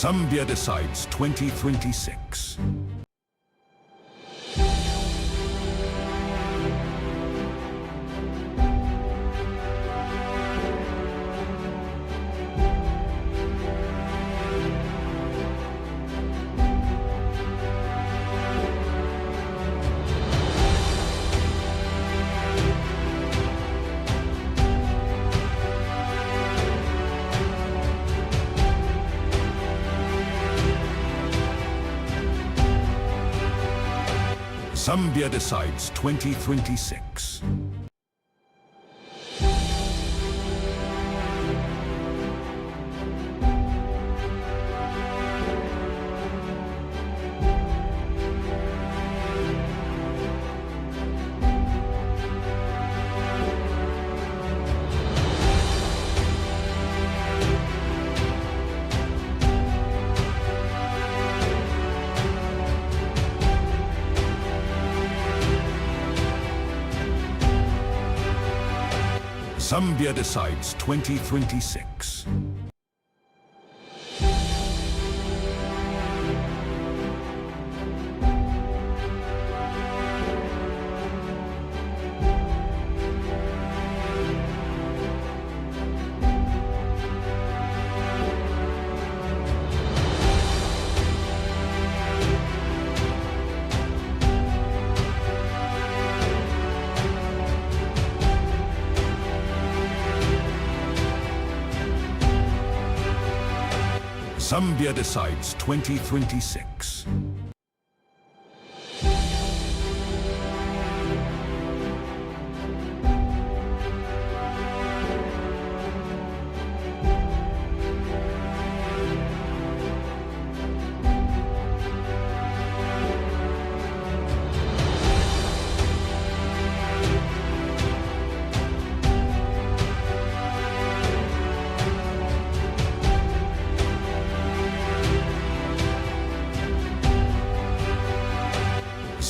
Zambia decides 2026. Zambia decides 2026. Zambia decides 2026. Zambia decides 2026.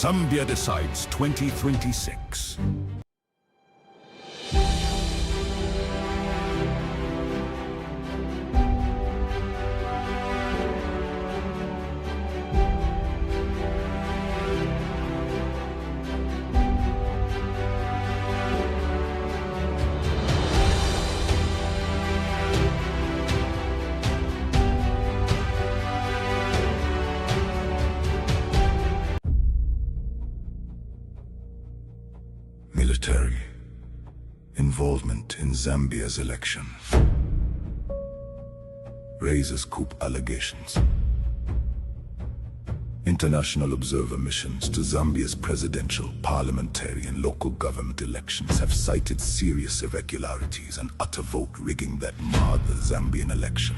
Zambia decides 2026. Military involvement in Zambia's election raises coup allegations. International observer missions to Zambia's presidential, parliamentary and local government elections have cited serious irregularities and utter vote rigging that marred the Zambian election.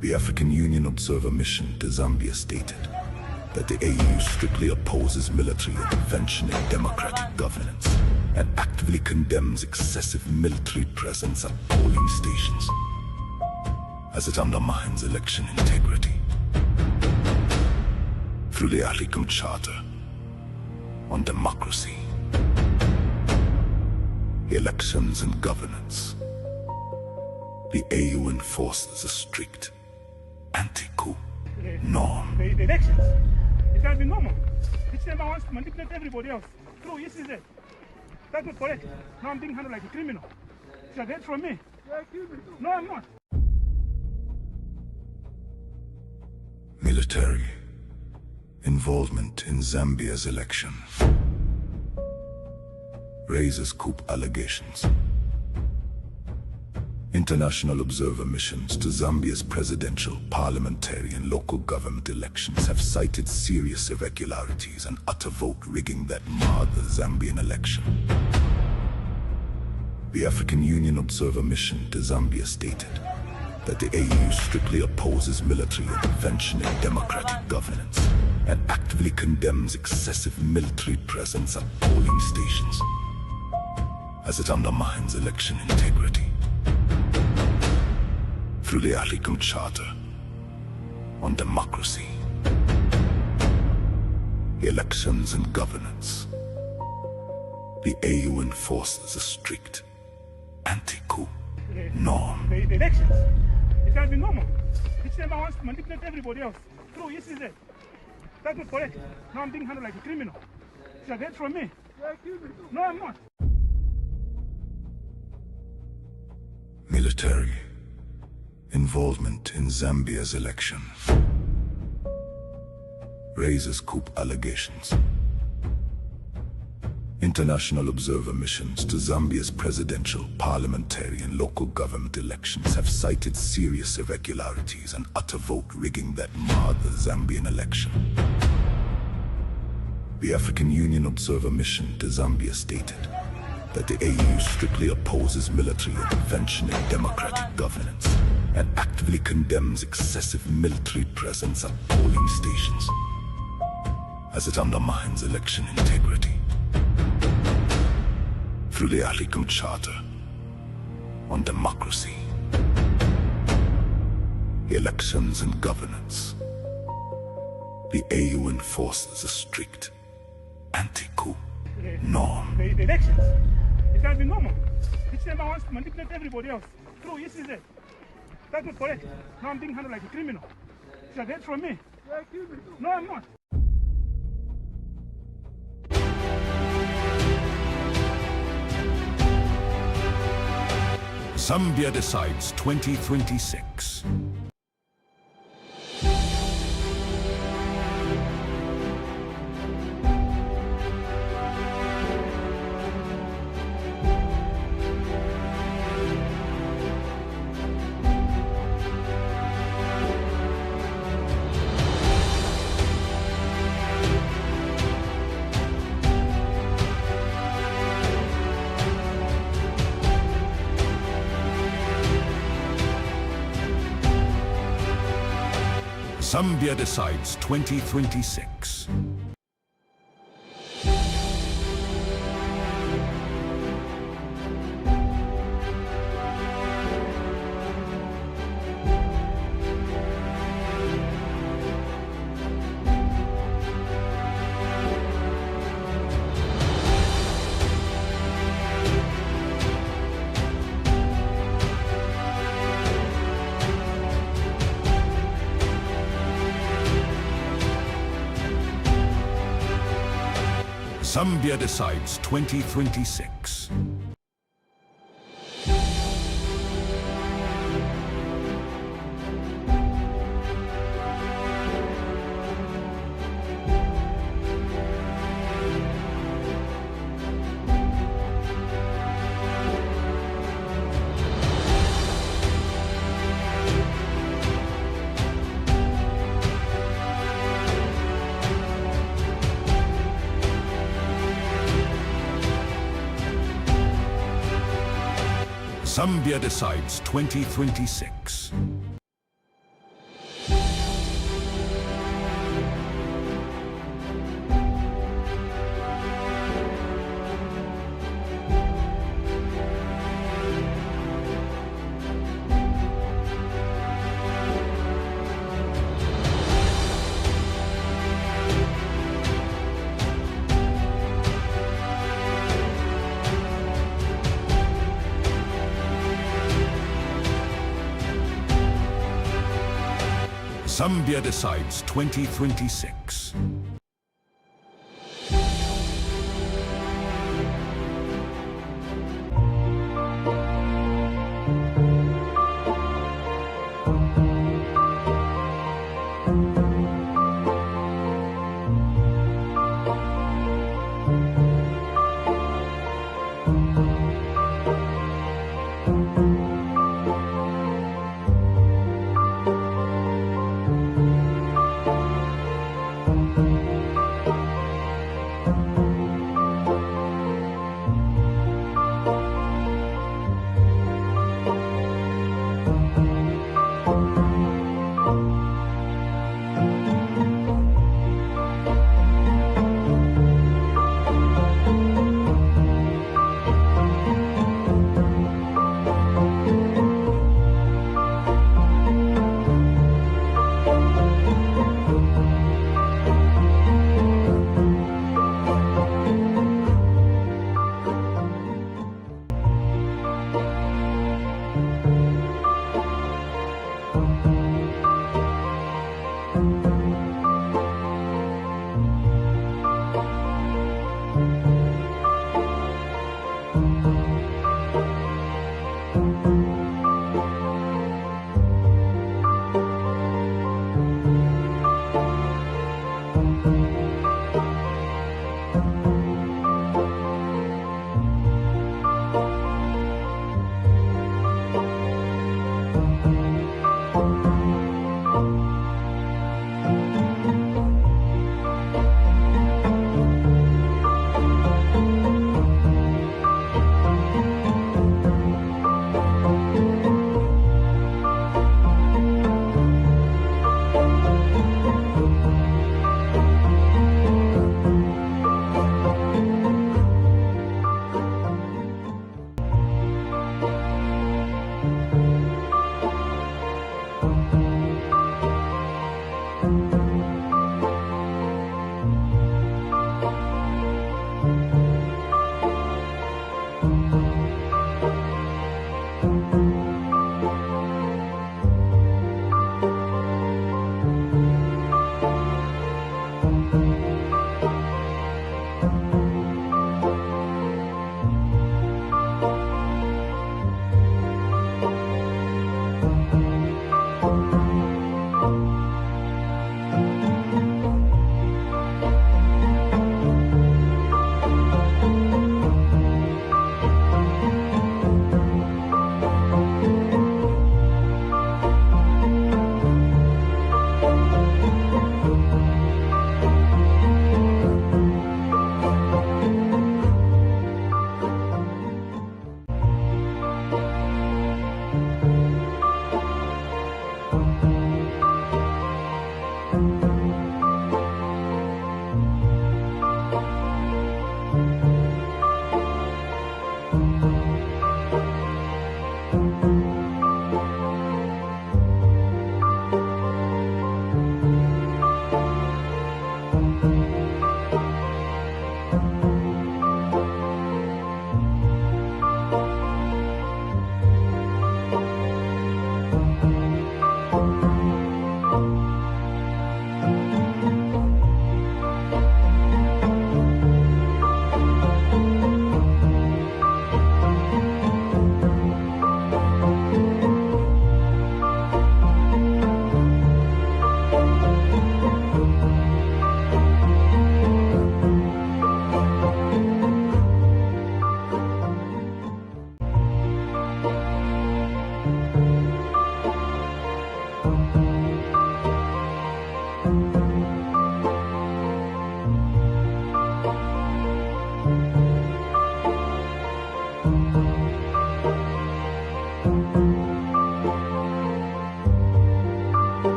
The African Union observer mission to Zambia stated that the AU strictly opposes military intervention in democratic governance and actively condemns excessive military presence at polling stations, as it undermines election integrity. Through the African Charter on Democracy, Elections and Governance, the AU enforces a strict anti-coup norm. The elections, it can be normal. Each member wants to manipulate everybody else through ECZ. That's not correct. Now I'm being handled like a criminal. It's a debt from me. No, I'm not. Military involvement in Zambia's election raises coup allegations. International observer missions to Zambia's presidential, parliamentary and local government elections have cited serious irregularities and utter vote rigging that marred the Zambian election. The African Union observer mission to Zambia stated that the AU strictly opposes military intervention in democratic governance and actively condemns excessive military presence at polling stations, as it undermines election integrity. Through the African Charter on Democracy, Elections and Governance, the AU enforces a strict anti-coup norm. The elections, it can be normal. Each member wants to manipulate everybody else through ECZ. That's not correct. Now I'm being handled like a criminal. You have heard from me. No, I'm not. Military involvement in Zambia's election raises coup allegations. International observer missions to Zambia's presidential, parliamentary, and local government elections have cited serious irregularities and utter vote rigging that marred the Zambian election. The African Union observer mission to Zambia stated that the AU strictly opposes military intervention in democratic governance and actively condemns excessive military presence at polling stations, as it undermines election integrity. Through the African Charter on Democracy, Elections and Governance, the AU enforces a strict anti-coup norm. The elections. It can be normal. Each member wants to manipulate everybody else through ECZ. That's not correct. Now I'm being handled like a criminal. You have heard from me. No, I'm not. Zambia decides 2026. Zambia decides 2026. Zambia decides 2026. Zambia decides 2026. Zambia decides 2026.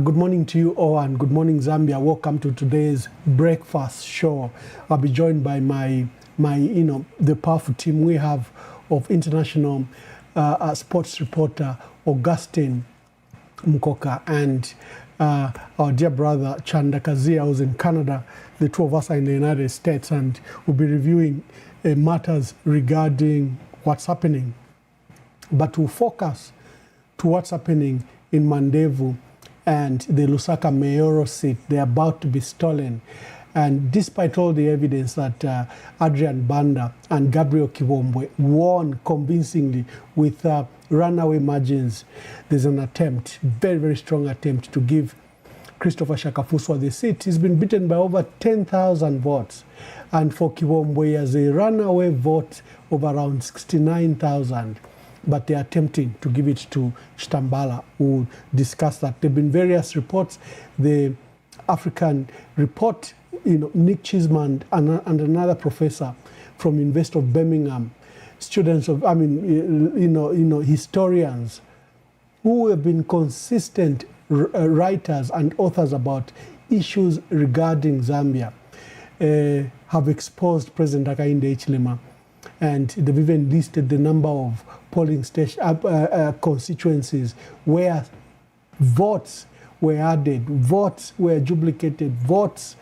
Good morning to you all, and good morning, Zambia. Welcome to today's breakfast show. I'll be joined by the powerful team we have of international sports reporter Augustine Mkoka and our dear brother Chanda Kazia, who's in Canada. The two of us are in the United States, and we'll be reviewing matters regarding what's happening. But we'll focus to what's happening in Mandevu and the Lusaka mayoral seat. They're about to be stolen. And despite all the evidence that Adrian Banda and Gabriel Kiwombwe won convincingly with runaway margins, there's an attempt, very, very strong attempt, to give Christopher Shakafuswa the seat. He's been beaten by over 10,000 votes. And for Kiwombwe, he has a runaway vote of around 69,000. But they're attempting to give it to Shtambala, who discussed that. There have been various reports. The African report, Nick Chisman and another professor from University of Birmingham, students of, historians who have been consistent writers and authors about issues regarding Zambia, have exposed President Hakainde Hichilema, and they've even listed the number of polling station constituencies where votes were added, votes were duplicated, votes.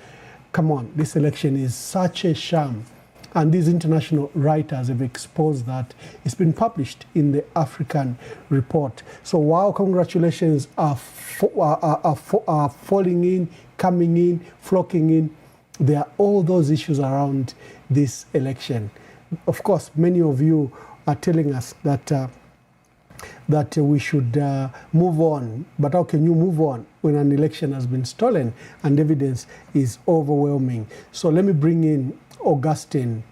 Come on, this election is such a sham. And these international writers have exposed that. It's been published in the African report. So while congratulations are falling in, coming in, flocking in, there are all those issues around this election. Of course, many of you are telling us that we should move on. But how can you move on when an election has been stolen and evidence is overwhelming? So let me bring in Augustine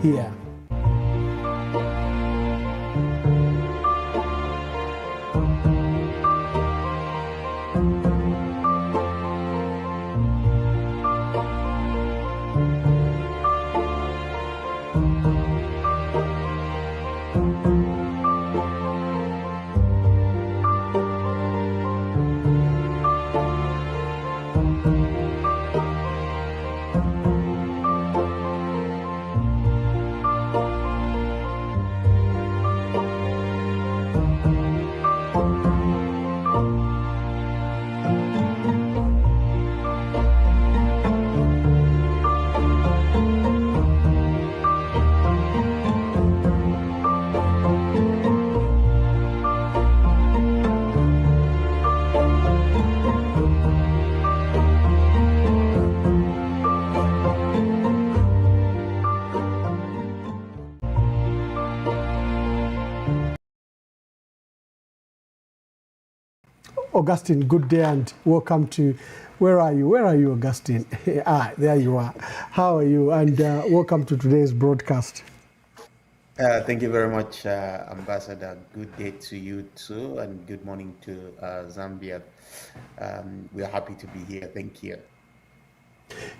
here. Augustine, good day and welcome to, where are you? Where are you, Augustine? There you are. How are you? And welcome to today's broadcast. Thank you very much, Ambassador. Good day to you too, and good morning to Zambia. We're happy to be here. Thank you.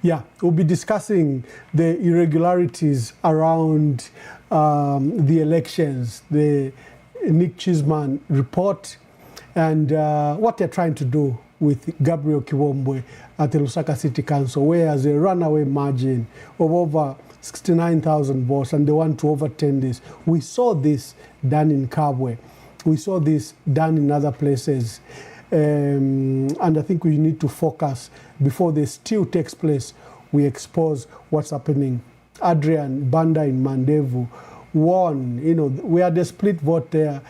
Yeah, we'll be discussing the irregularities around the elections, the Nick Chisman report, and what they're trying to do with Gabriel Kiwombwe at the Lusaka City Council, where there's a runaway margin of over 69,000 votes, and they want to overturn this. We saw this done in Kabwe. We saw this done in other places. And I think we need to focus before this still takes place. We expose what's happening. Adrian Banda in Mandevu won. We had a split vote there.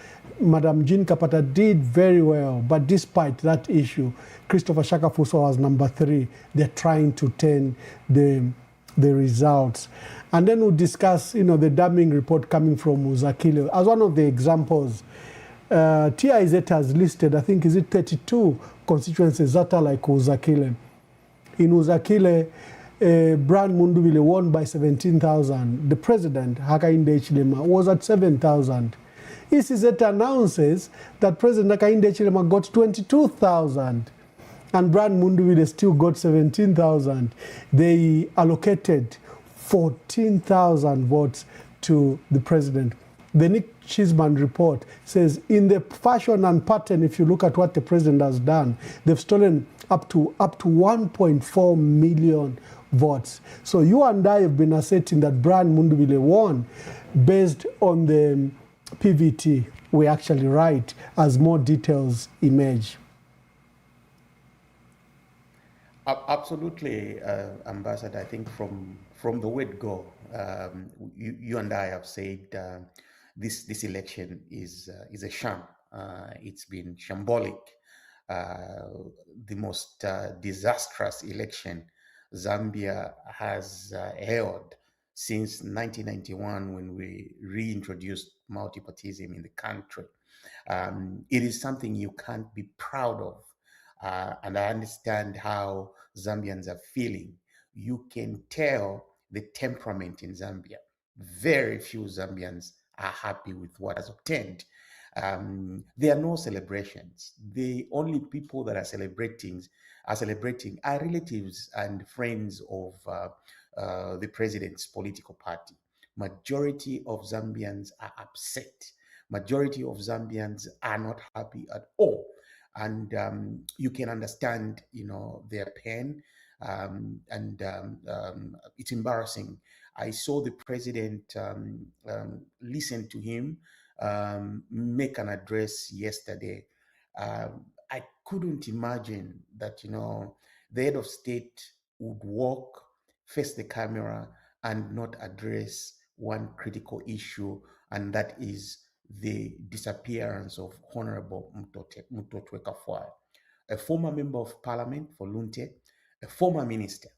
Madam Jean Kapata did very well, but despite that issue, Christopher Shakafuswa was number 3. They're trying to turn the results. And then we'll discuss, the damning report coming from Uzakile. As one of the examples, TIZ has listed, I think, is it 32 constituencies that are like Uzakile. In Uzakile, Brian Mundubile won by 17,000. The president, Hakainde Hichilema, was at 7,000. ECZ announces that President Hakainde Hichilema got 22,000 and Brian Mundubile still got 17,000. They allocated 14,000 votes to the president. The Nick Chisman report says, in the fashion and pattern, if you look at what the president has done, they've stolen up to 1.4 million votes. So you and I have been asserting that Brian Mundubile won based on the PVT. We're actually right as more details emerge. Absolutely, Ambassador. I think from the word go, you and I have said this election is a sham. It's been shambolic, the most disastrous election Zambia has held since 1991 when we reintroduced multipartyism in the country. It is something you can't be proud of. And I understand how Zambians are feeling. You can tell the temperament in Zambia. Very few Zambians are happy with what has obtained. There are no celebrations. The only people that are celebrating are relatives and friends of the president's political party. Majority of Zambians are upset. Majority of Zambians are not happy at all, and you can understand, their pain, and it's embarrassing. I saw the president listen to him make an address yesterday. I couldn't imagine that, the head of state would walk, face the camera, and not address one critical issue, and that is the disappearance of Honorable Mutotwe Kafwai, a former member of parliament for Lunte, a former minister.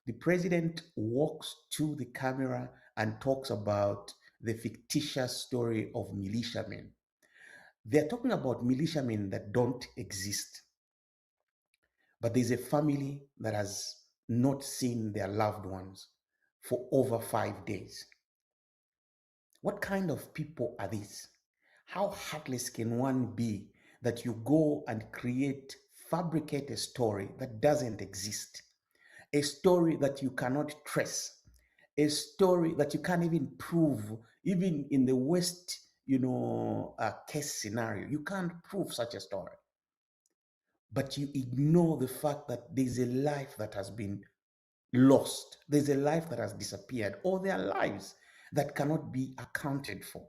The president walks to the camera and talks about the fictitious story of militiamen. They're talking about militiamen that don't exist. But there's a family that has not seen their loved ones for over 5 days. What kind of people are these? How heartless can one be that you go and fabricate a story that doesn't exist? A story that you cannot trace, a story that you can't even prove, even in the worst, case scenario. You can't prove such a story. But you ignore the fact that there's a life that has been lost, there's a life that has disappeared, or there are lives that cannot be accounted for.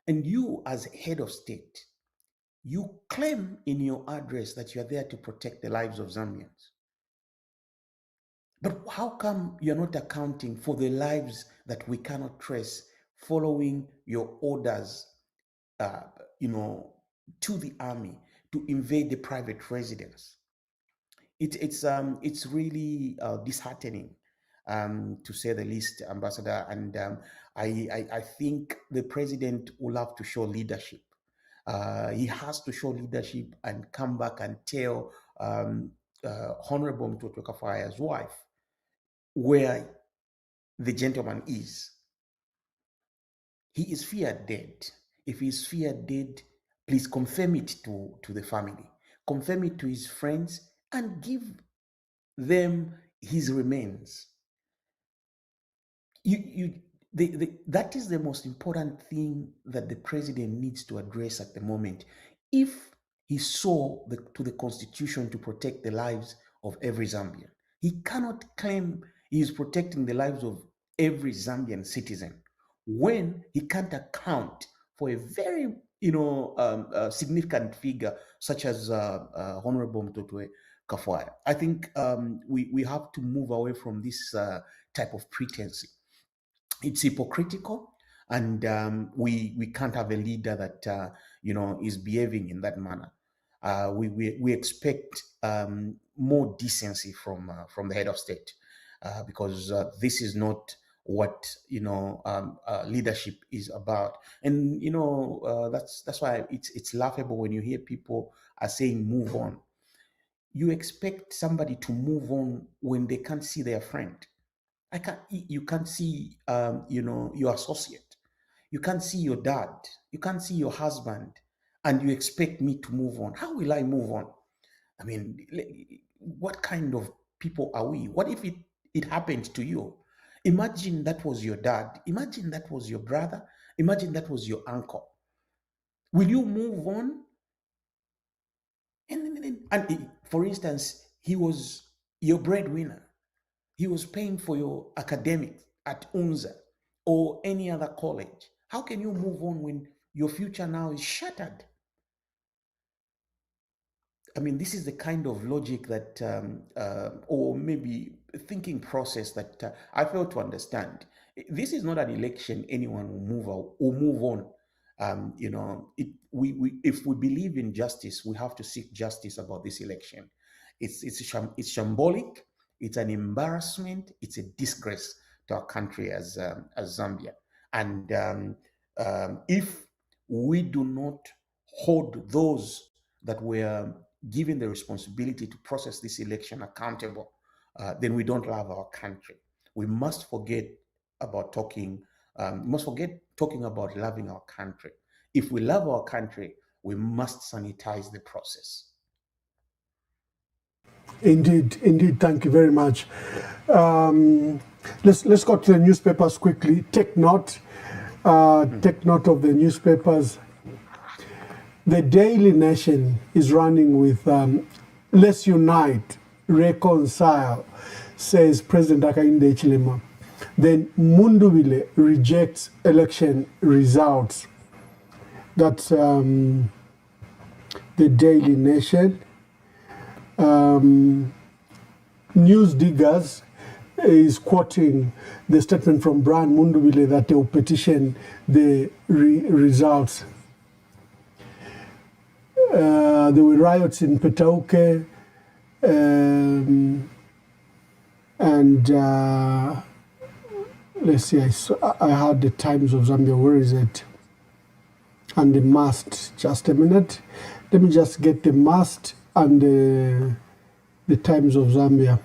And you, as head of state, you claim in your address that you are there to protect the lives of Zambians. But how come you're not accounting for the lives that we cannot trace following your orders, to the army to invade the private residence? It's really disheartening, to say the least, Ambassador. And I think the president will have to show leadership. He has to show leadership and come back and tell Honorable Mutotwe Kafwaya's wife where the gentleman is. He is feared dead. If he is feared dead, please confirm it to the family, confirm it to his friends, and give them his remains. That is the most important thing that the president needs to address at the moment. If he saw to the constitution to protect the lives of every Zambian, he cannot claim he is protecting the lives of every Zambian citizen when he can't account for a very significant figure such as Honorable Mutotwe Kafwaya. I think we have to move away from this type of pretense. It's hypocritical, and we can't have a leader that is behaving in that manner. We expect more decency from the head of state, because this is not what leadership is about. And that's why it's laughable when you hear people are saying move on. You expect somebody to move on when they can't see their friend. You can't see your associate. You can't see your dad. You can't see your husband, and you expect me to move on. How will I move on? I mean, what kind of people are we? What if it happened to you? Imagine that was your dad. Imagine that was your brother. Imagine that was your uncle. Will you move on? And for instance, he was your breadwinner. He was paying for your academics at UNZA or any other college. How can you move on when your future now is shattered? I mean, this is the kind of logic that, or maybe thinking process that I fail to understand. This is not an election anyone will move out or move on. If we believe in justice, we have to seek justice about this election. It's shambolic, It's an embarrassment. It's a disgrace to our country as Zambia. And if we do not hold those that were given the responsibility to process this election accountable, then we don't love our country. We must forget about talking. Must forget talking about loving our country. If we love our country, we must sanitize the process. Indeed, indeed. Thank you very much. Let's go to the newspapers quickly. Take note of the newspapers. The Daily Nation is running with "Let's unite, reconcile," says President Hakainde Hichilema. Then Mundubile rejects election results. That's the Daily Nation. News Diggers is quoting the statement from Brian Mundubile that they will petition the results. There were riots in Petauke, and let's see, I had the Times of Zambia. Where is it? And the Must. Just a minute. Let me just get the Must and the Times of Zambia.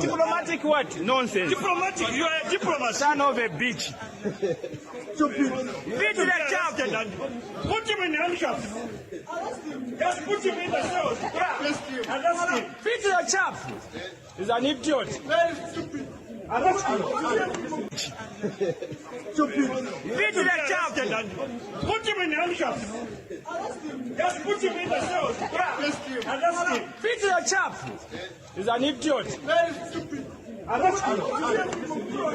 Diplomatic what? Nonsense. Diplomatic. You are a diplomat. Son of a bitch. Beat the chap. Put him in handcuffs. Just put him in the cells. Yeah. Arrest him. Beat the chap. He's an idiot. Very stupid. Arrest him. Stupid. Beat the chap. Put him in handcuffs. Just put him in the cells. Yeah. Arrest him. Beat the chap. He's an idiot. Very stupid. Arrest him.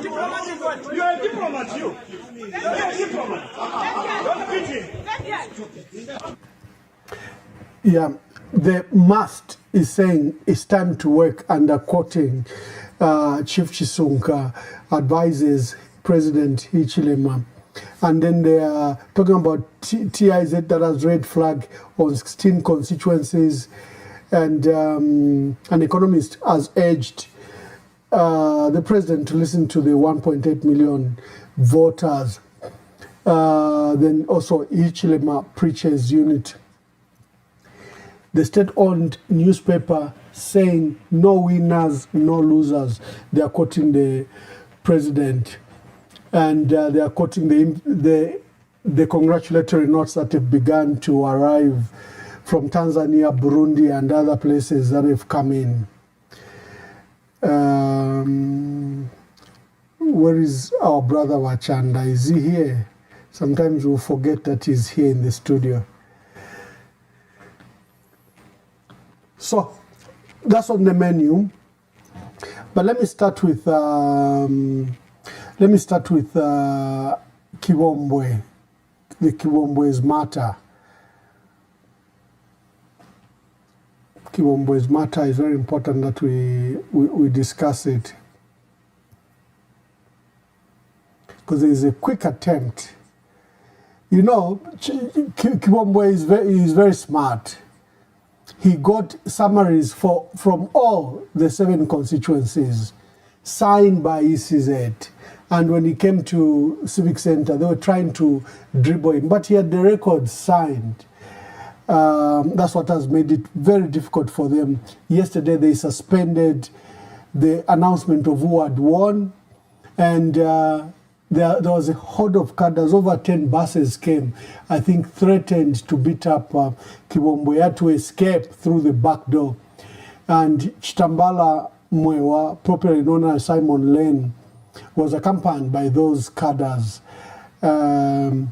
Diplomatic what? You are a diplomat, you. You are a diplomat. Don't beat him. Yeah, the Must is saying it's time to work, under quoting Chief Chisunka advises President Hichilema. And then they are talking about TIZ that has red flag on 16 constituencies. And an economist has urged the president to listen to the 1.8 million voters. Then also Hichilema preaches unity. The state-owned newspaper saying no winners, no losers. They are quoting the president, and they are quoting the congratulatory notes that have begun to arrive from Tanzania, Burundi, and other places that have come in. Where is our brother Wachanda? Is he here? Sometimes we'll forget that he's here in the studio. So that's on the menu. But let me start with Kibombwe, the Kibombwe's matter. Kibombwe's matter is very important that we discuss it, because there is a quick attempt. You know, Kibombwe is very smart. He got summaries from all the 7 constituencies signed by ECZ. And when he came to Civic Center, they were trying to dribble him, but he had the records signed. That's what has made it very difficult for them. Yesterday, they suspended the announcement of who had won, and there was a horde of cadres. Over 10 buses came, I think, threatened to beat up Kibombwe. He had to escape through the back door. and Chitambala Mwewa, popularly known as Simon Lane, was accompanied by those cadres. But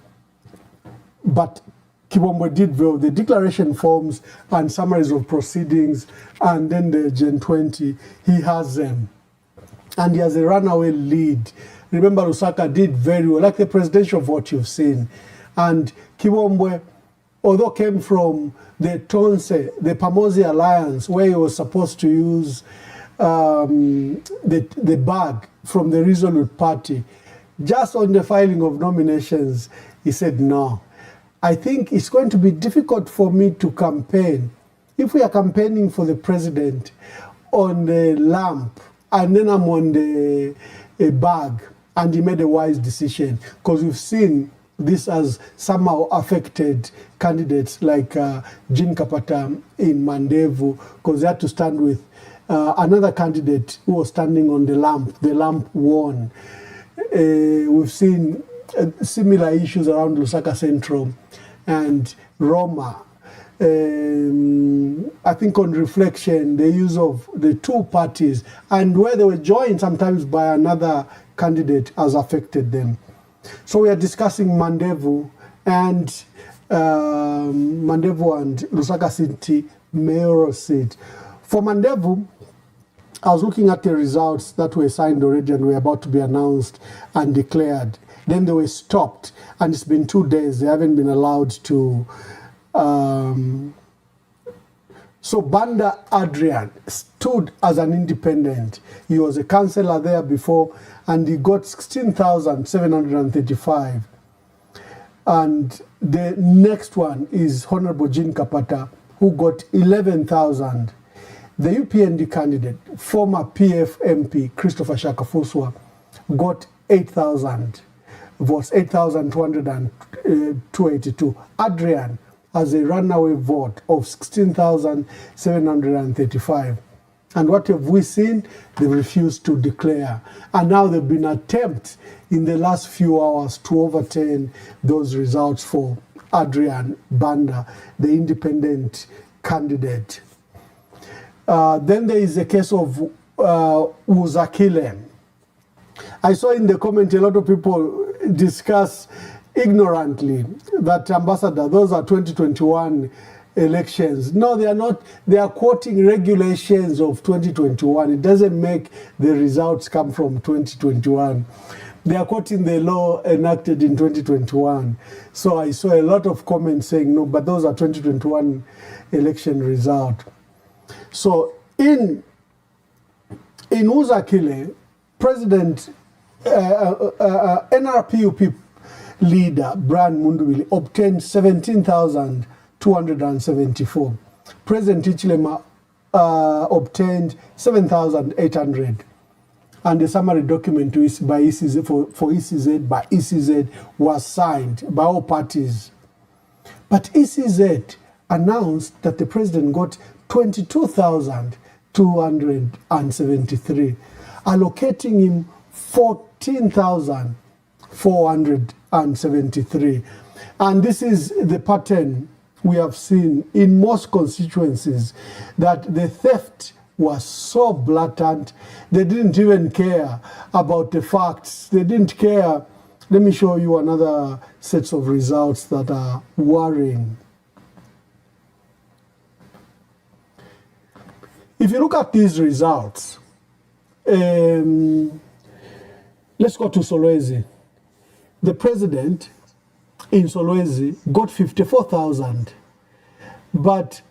Kibombwe did well. The declaration forms and summaries of proceedings, and then the Gen 20, he has them. And he has a runaway lead. Remember, Lusaka did very well, like the presidential vote you've seen. And Kibombwe, although came from the Tonse, the Pamosi Alliance, where he was supposed to use the bag from the Resolute Party, just on the filing of nominations, he said, no. I think it's going to be difficult for me to campaign. If we are campaigning for the president on the lamp, and then I'm on the bag, and he made a wise decision, because we've seen this has somehow affected candidates like Jean Kapata in Mandevu, because they had to stand with another candidate who was standing on the lamp. The lamp won. We've seen similar issues around Lusaka Central and Roma. I think on reflection, the use of the two parties and where they were joined sometimes by another candidate has affected them. So we are discussing Mandevu and Lusaka City mayoral seat. For Mandevu, I was looking at the results that were signed already and were about to be announced and declared. Then they were stopped, and it's been 2 days. They haven't been allowed to. So Banda Adrian stood as an independent. He was a councillor there before, and he got 16,735. And the next one is Honorable Jean Kapata, who got 11,000. The UPND candidate, former PF MP Christopher Shakafuswa, got 8,000 votes, 8,282. Adrian has a runaway vote of 16,735. And what have we seen? They refused to declare. And now there have been attempts in the last few hours to overturn those results for Adrian Banda, the independent candidate. Then there is the case of Uzakile. I saw in the comment a lot of people discuss ignorantly that, Ambassador, those are 2021 elections. No, they are not. They are quoting regulations of 2021. It doesn't make the results come from 2021. They are quoting the law enacted in 2021. So I saw a lot of comments saying, no, but those are 2021 election results. So in Uzakile, President NRPUP leader Brian Mundubili obtained 17,274. President Ichilema obtained 7,800. And the summary document by ECZ, for ECZ by ECZ was signed by all parties. But ECZ announced that the president got 22,273, allocating him 14,473. And this is the pattern we have seen in most constituencies, that the theft was so blatant, they didn't even care about the facts. They didn't care. Let me show you another set of results that are worrying. If you look at these results, let's go to Solwezi. The president in Solwezi got 54,000, but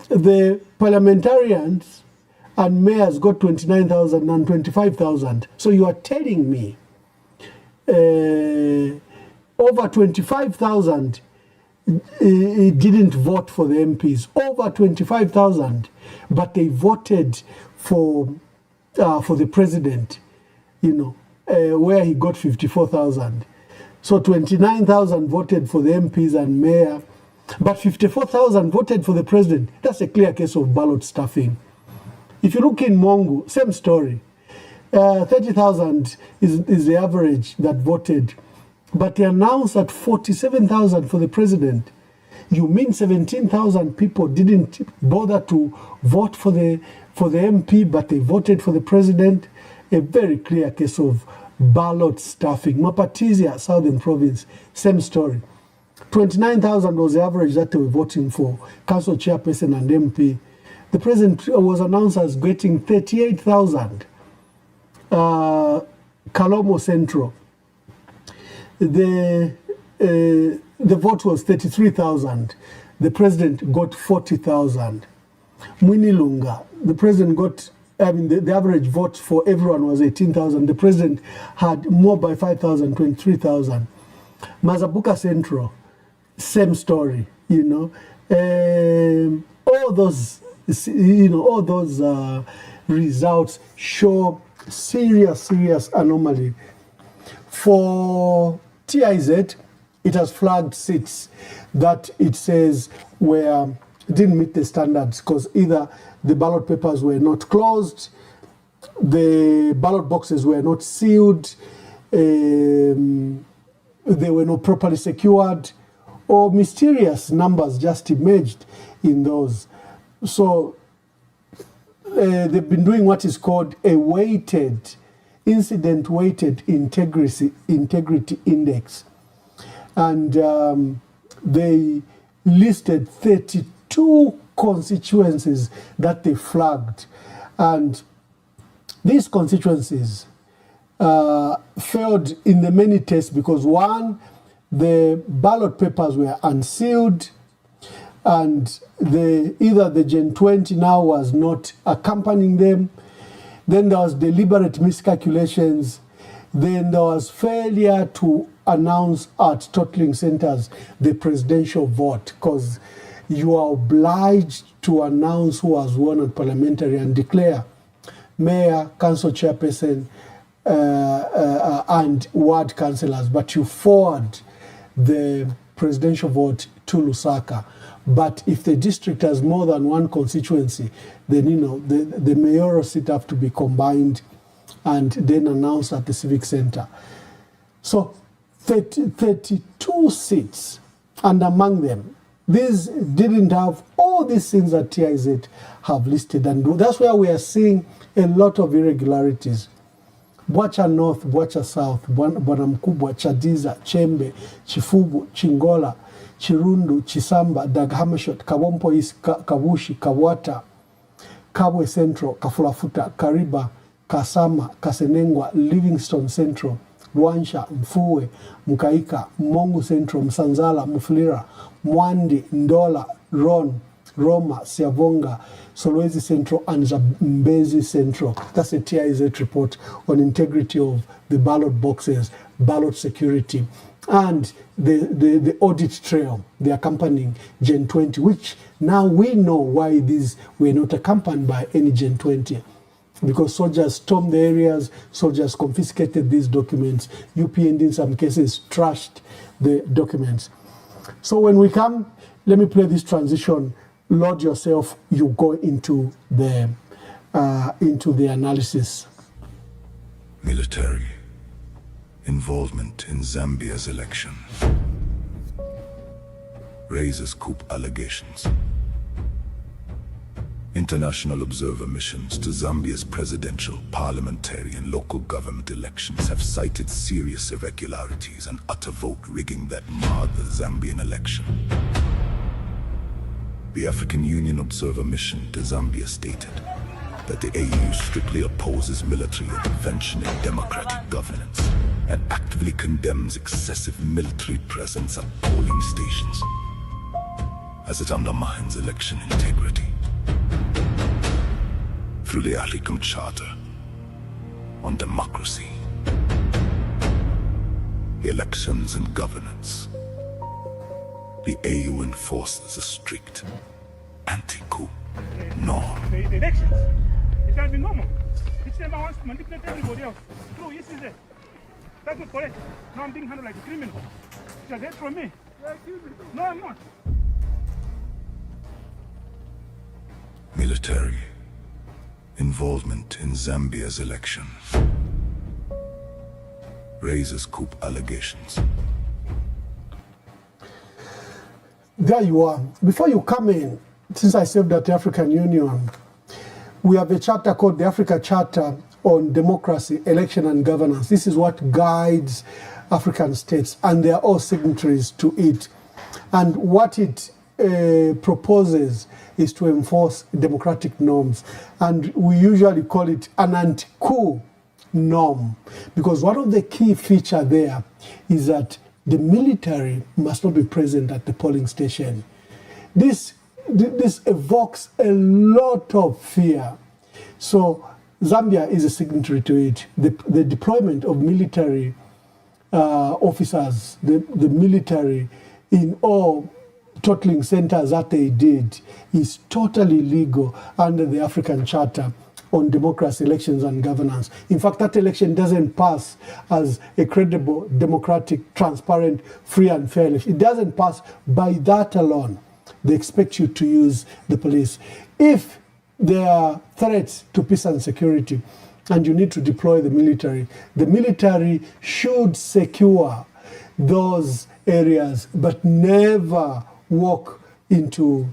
the parliamentarians and mayors got 29,000 and 25,000. So you are telling me over 25,000 didn't vote for the MPs, over 25,000, but they voted for the president, where he got 54,000. So 29,000 voted for the MPs and mayor, but 54,000 voted for the president. That's a clear case of ballot stuffing. If you look in Mongu, same story. 30,000 is the average that voted. But they announced that 47,000 for the president. You mean 17,000 people didn't bother to vote for the for the MP, but they voted for the president. A very clear case of ballot stuffing. Mapatizia, Southern Province, same story. 29,000 was the average that they were voting for council chairperson and MP. The president was announced as getting 38,000. Kalomo Central, the vote was 33,000. The president got 40,000. Mwinilunga, the president got, the average vote for everyone was 18,000. The president had more by 5,000, 23,000. Mazabuka Central, same story, all those, results show serious anomaly. For TIZ, it has flagged seats that it says didn't meet the standards because either the ballot papers were not closed, the ballot boxes were not sealed, they were not properly secured, or mysterious numbers just emerged in those. So they've been doing what is called a incident-weighted integrity index. And they listed 32 constituencies that they flagged. And these constituencies failed in the many tests because, one, the ballot papers were unsealed, and either the Gen 20 now was not accompanying them. Then there was deliberate miscalculations. Then there was failure to announce at totaling centers the presidential vote, because you are obliged to announce who has won on parliamentary and declare mayor, council chairperson, and ward councillors, but you forward the presidential vote to Lusaka. But if the district has more than one constituency, then the mayoral seat have to be combined and then announced at the civic center. So 32 seats, and among them, these didn't have all these things that TIZ have listed, and that's where we are seeing a lot of irregularities. Bwacha North, Bwacha South, Bwanamkubwa, Chadiza, Chembe, Chifubu, Chingola, Chirundu, Chisamba, Daghamashot, Kabompo East, Kabushi, Kawata, Kabwe Central, Kafulafuta, Kariba, Kasama, Kasenengwa, Livingstone Central, Luansha, Mfuwe, Mukaika, Mongu Central, Msanzala, Mufulira, Mwandi, Ndola, Ron, Roma, Siavonga, Solwezi Central, and Zambezi Central. That's a TIZ report on integrity of the ballot boxes, ballot security, and the audit trail, the accompanying Gen 20, which now we know why these were not accompanied by any Gen 20. Because soldiers stormed the areas, soldiers confiscated these documents, UPND in some cases trashed the documents. So when we come, let me play this transition. Load yourself, you go into the analysis. Military involvement in Zambia's election raises coup allegations. International observer missions to Zambia's presidential, parliamentary, and local government elections have cited serious irregularities and utter vote rigging that marred the Zambian election. The African Union observer mission to Zambia stated that the AU strictly opposes military intervention in democratic governance and actively condemns excessive military presence at polling stations, as it undermines election integrity. Through the African Charter on Democracy, Elections and Governance, the AU enforces a strict anti-coup norm. The elections, it can be normal. Each member wants to manipulate everybody else. True, yes, is it? That's not correct. Now I'm being handled like a criminal. You get from me. No, I'm not. Military involvement in Zambia's election raises coup allegations. There you are. Before you come in, since I served at the African Union, we have a charter called the Africa Charter on Democracy, Election and Governance. This is what guides African states, and they are all signatories to it. And what it proposes is to enforce democratic norms. And we usually call it an anti-coup norm, because one of the key features there is that the military must not be present at the polling station. This evokes a lot of fear. So Zambia is a signatory to it. The deployment of military officers, the military in all totaling centers that they did is totally legal under the African Charter on Democracy, Elections and Governance. In fact, that election doesn't pass as a credible, democratic, transparent, free and fair election. It doesn't pass by that alone. They expect you to use the police. If there are threats to peace and security and you need to deploy the military should secure those areas, but never walk into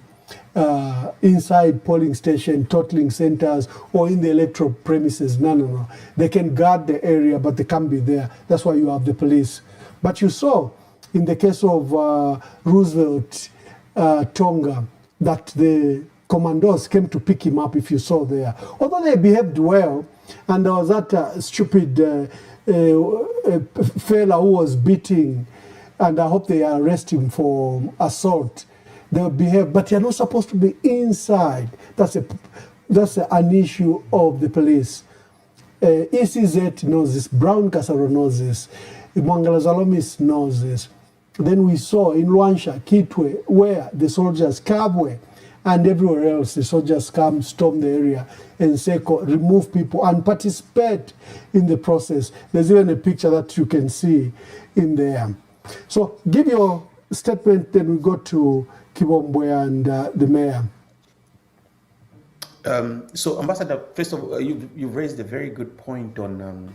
inside polling station, totaling centers, or in the electoral premises. No. They can guard the area, but they can't be there. That's why you have the police. But you saw in the case of Roosevelt Tonga that the commandos came to pick him up, if you saw there. Although they behaved well, and there was that stupid fella who was beating, and I hope they arrest him for assault. They'll behave, but you're not supposed to be inside. That's an issue of the police. ECZ knows this, Brown Kasaro knows this, Mwangala Zalomis knows this. Then we saw in Luansha, Kitwe, where the soldiers, Kabwe, and everywhere else, the soldiers come, storm the area, and Seko, remove people and participate in the process. There's even a picture that you can see in there. So give your statement, then we go to Kibombwe and the mayor. So, Ambassador, first of all, you've raised a very good point on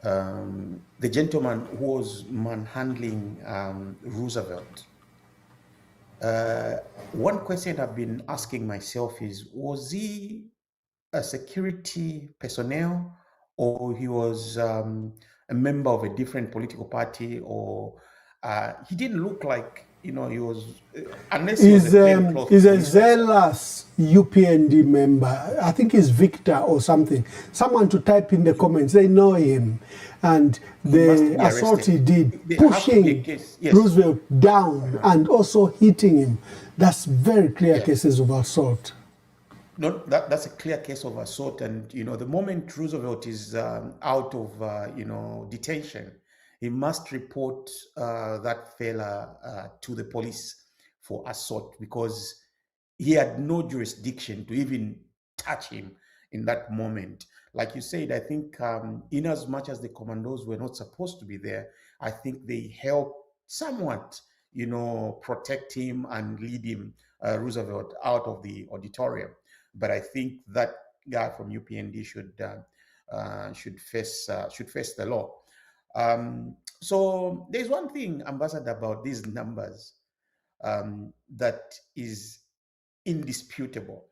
the gentleman who was manhandling Roosevelt. One question I've been asking myself is, was he a security personnel, or he was a member of a different political party, or he didn't look like, he was, unless he was he's a zealous UPND member. I think he's Victor or something. Someone to type in the comments. They know him. And the assault he did, pushing Roosevelt down and also hitting him. That's very clear cases of assault. No, that's a clear case of assault. And, the moment Roosevelt is out of, detention, he must report that fella to the police for assault, because he had no jurisdiction to even touch him in that moment. Like you said, I think in as much as the commandos were not supposed to be there, I think they helped somewhat, protect him and lead him, Roosevelt, out of the auditorium. But I think that guy from UPND should face the law. So there's one thing, Ambassador, about these numbers that is indisputable.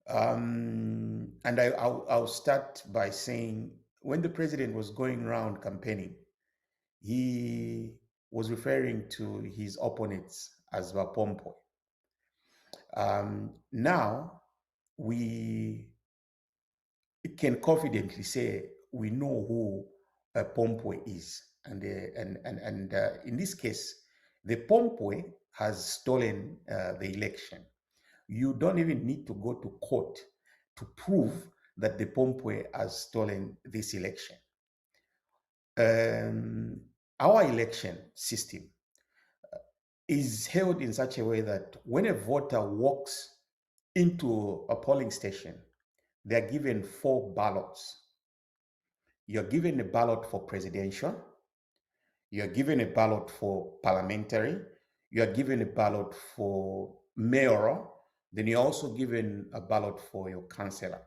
And I'll start by saying, when the president was going around campaigning, he was referring to his opponents as Vapompo. Now we can confidently say we know who Pompwe is, and in this case, the Pompwe has stolen the election. You don't even need to go to court to prove that the Pompwe has stolen this election. Our election system is held in such a way that when a voter walks into a polling station, they're given 4 ballots. You're given a ballot for presidential, you're given a ballot for parliamentary, you're given a ballot for mayoral, then you're also given a ballot for your councillor.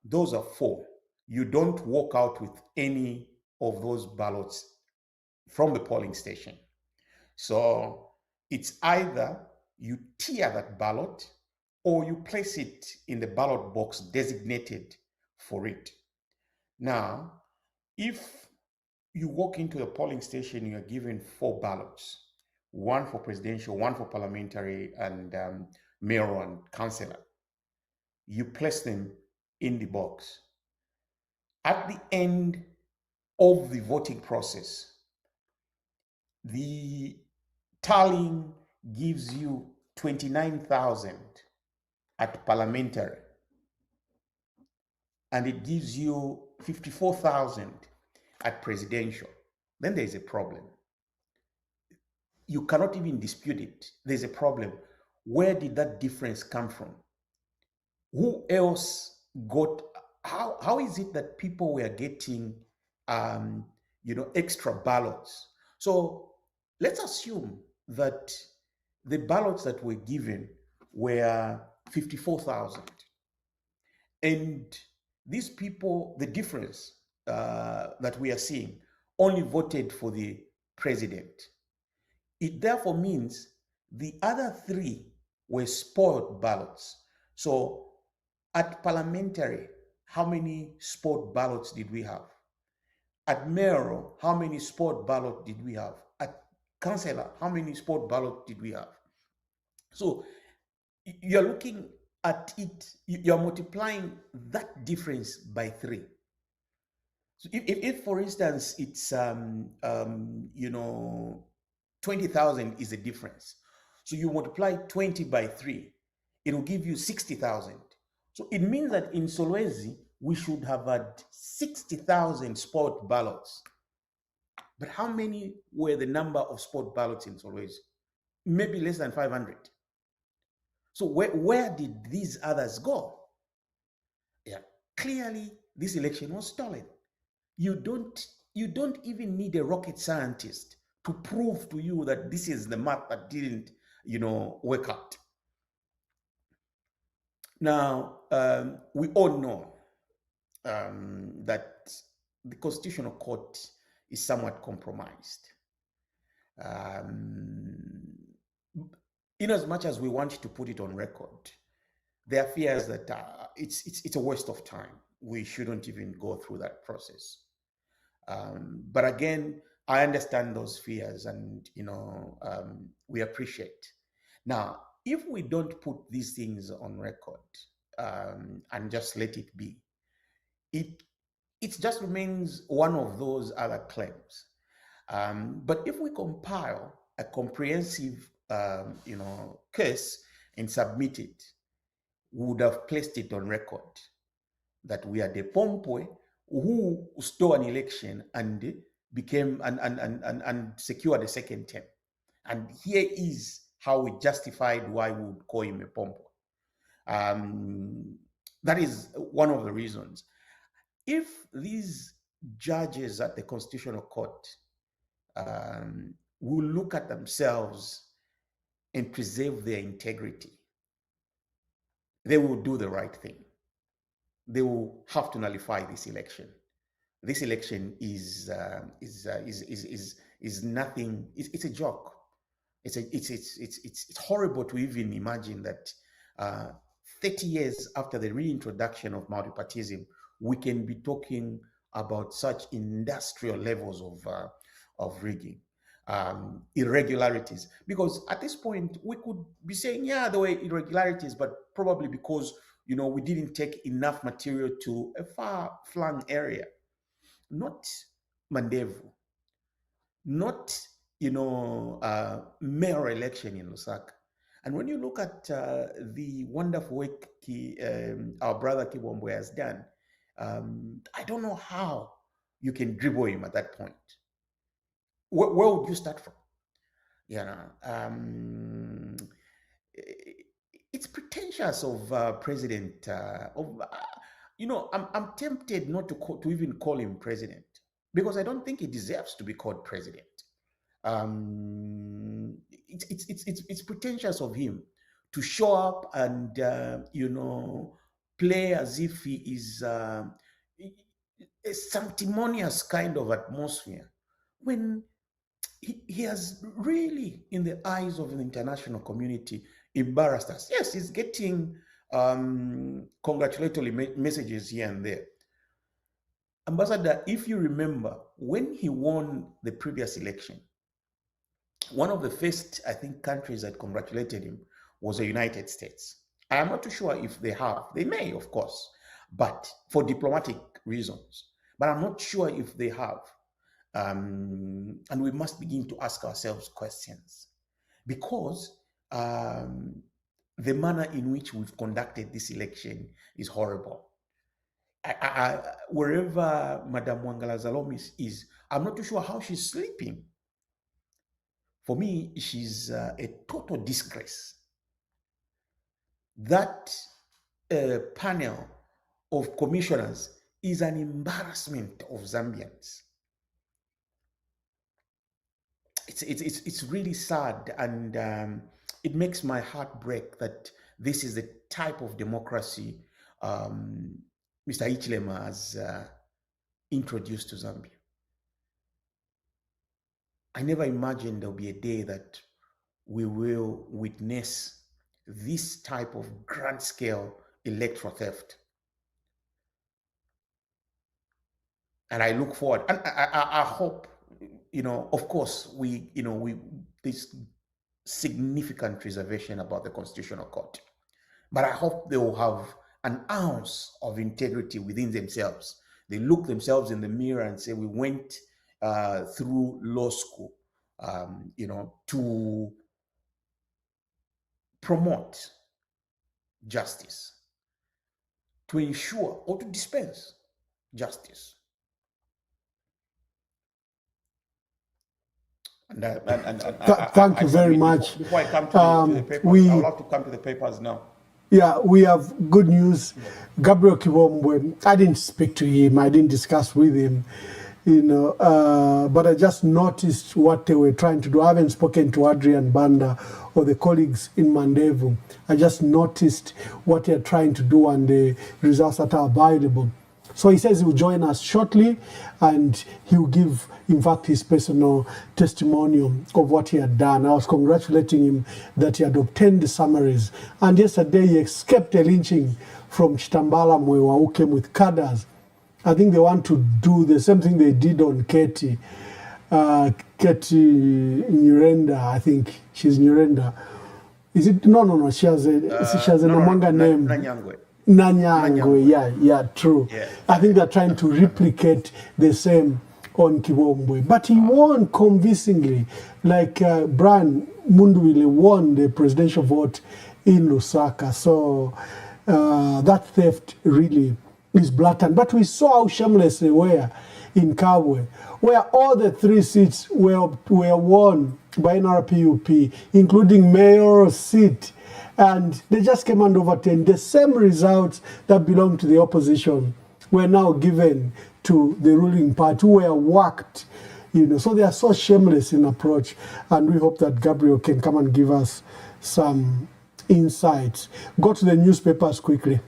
Those are 4. You don't walk out with any of those ballots from the polling station. So it's either you tear that ballot or you place it in the ballot box designated for it. Now, if you walk into a polling station, you are given 4 ballots, one for presidential, one for parliamentary, and mayoral and councillor. You place them in the box. At the end of the voting process, the tallying gives you 29,000 at parliamentary, and it gives you 54,000 at presidential. Then there's a problem. You cannot even dispute it. There's a problem. Where did that difference come from? Who else got, how is it that people were getting extra ballots? So let's assume that the ballots that were given were 54,000. And these people, the difference that we are seeing, only voted for the president. It therefore means the other 3 were spoiled ballots. So at parliamentary, how many spoiled ballots did we have? At mayoral, how many spoiled ballots did we have? At councillor, how many spoiled ballots did we have? So you're looking at it, you're multiplying that difference by 3. So if for instance, it's 20,000 is the difference. So you multiply 20 by 3, it will give you 60,000. So it means that in Solwezi, we should have had 60,000 spoiled ballots. But how many were the number of spoiled ballots in Solwezi? Maybe less than 500. So where did these others go? Yeah, clearly this election was stolen. You don't even need a rocket scientist to prove to you that this is the math that didn't, work out. Now, we all know that the Constitutional Court is somewhat compromised. In as much as we want to put it on record, there are fears that it's a waste of time. We shouldn't even go through that process. But again, I understand those fears, and we appreciate. Now, if we don't put these things on record and just let it be, it just remains one of those other claims. But if we compile a comprehensive, case and submit it, we would have placed it on record that we are the Pompwe who stole an election and became and secured a second term. And here is how we justified why we would call him a Pompwe. That is one of the reasons. If these judges at the Constitutional Court will look at themselves and preserve their integrity, they will do the right thing. They will have to nullify this election. This election is nothing. It's a joke. It's horrible to even imagine that 30 years after the reintroduction of multipartyism, we can be talking about such industrial levels of rigging, irregularities. Because at this point, we could be saying, yeah, there were irregularities, but probably because we didn't take enough material to a far-flung area, not Mandevu, not mayor election in Lusaka. And when you look at the wonderful work our brother Kibombo has done, I don't know how you can dribble him at that point. Where would you start from? It's pretentious of President. I'm tempted not to even call him president, because I don't think he deserves to be called president. It's pretentious of him to show up and play as if he is a sanctimonious kind of atmosphere, when he has really, in the eyes of the international community, embarrassed us. Yes, he's getting congratulatory messages here and there. Ambassador, if you remember, when he won the previous election, one of the first, I think, countries that congratulated him was the United States. I am not too sure if they have. They may, of course, but for diplomatic reasons. But I'm not sure if they have. And we must begin to ask ourselves questions, because the manner in which we've conducted this election is horrible. Wherever Madame Wangala Zalom is, I'm not too sure how she's sleeping. For me, she's a total disgrace. That panel of commissioners is an embarrassment of Zambians. It's really sad, and it makes my heart break that this is the type of democracy Mr. Hichilema has introduced to Zambia. I never imagined there'll be a day that we will witness this type of grand-scale electoral theft. And I look forward, and I hope, of course, there's significant reservation about the Constitutional Court, but I hope they will have an ounce of integrity within themselves. They look themselves in the mirror and say, we went through law school, to promote justice, to ensure or to dispense justice. Thank you very much. Before I come to the papers, I would like to come to the papers now. Yeah, we have good news. Gabriel Kibombwe, I didn't speak to him, I didn't discuss with him, but I just noticed what they were trying to do. I haven't spoken to Adrian Banda or the colleagues in Mandevu. I just noticed what they're trying to do and the results that are available. So he says he will join us shortly, and he will give, in fact, his personal testimonial of what he had done. I was congratulating him that he had obtained the summaries. And yesterday he escaped a lynching from Chitambala Mwewa, who came with cadres. I think they want to do the same thing they did on Katie. Katie Nyirenda, I think she's Nyirenda. Is it? No. She has a Namanga name. Nanyangwe, yeah, true. Yeah. I think they're trying to replicate the same on Kibombwe. But he won convincingly, like Brian Mundwile won the presidential vote in Lusaka. So that theft really is blatant. But we saw how shameless they were in Kabwe, where all the 3 seats were won by NRPUP, including mayor's seat. And they just came and overturned. The same results that belong to the opposition were now given to the ruling party, who were worked. So they are so shameless in approach. And we hope that Gabriel can come and give us some insights. Go to the newspapers quickly.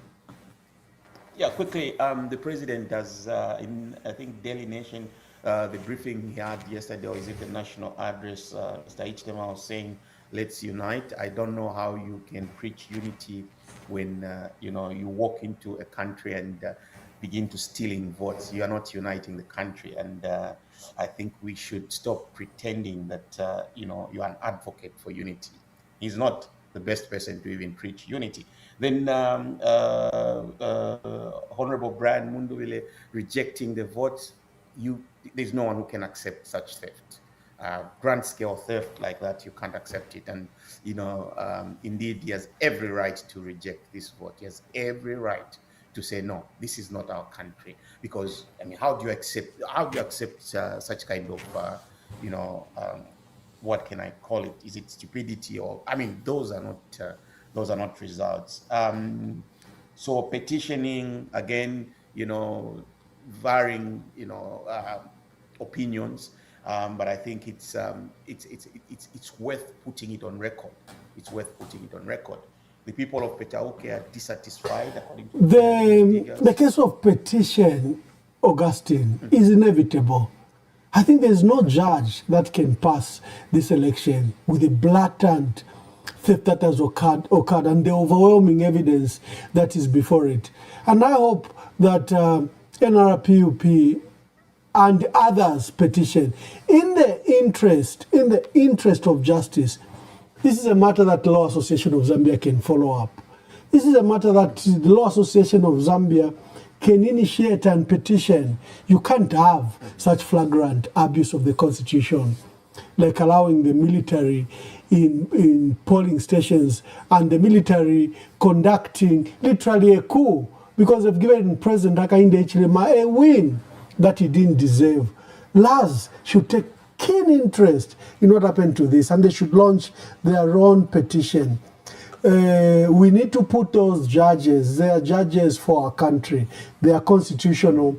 Yeah, quickly. The president has, in, I think, Daily Nation, the briefing he had yesterday, or is it the national address, Mr. Hichilema was saying, let's unite. I don't know how you can preach unity when you walk into a country and begin to stealing votes. You are not uniting the country, and I think we should stop pretending that you are an advocate for unity. He's not the best person to even preach unity. Then Honorable Brian Mundwile rejecting the vote. There's no one who can accept such theft. Grand scale theft like that, you can't accept it. And indeed, he has every right to reject this vote. He has every right to say, no, this is not our country. Because how do you accept such kind of what can I call it? Is it stupidity? Or those are not results. So petitioning again, varying opinions. But I think it's worth putting it on record. It's worth putting it on record. The people of Petauke are dissatisfied, according to the case of petition, Augustine, is inevitable. I think there's no judge that can pass this election with a blatant theft that has occurred, and the overwhelming evidence that is before it. And I hope that NRPUP and others petition in the interest of justice. This is a matter that the Law Association of Zambia can follow up. This is a matter that the Law Association of Zambia can initiate and petition. You can't have such flagrant abuse of the Constitution, like allowing the military in polling stations and the military conducting literally a coup because they've given President Hakainde Hichilema a win that he didn't deserve. LAS should take keen interest in what happened to this, and they should launch their own petition. We need to put those judges, they are judges for our country. They are constitutional,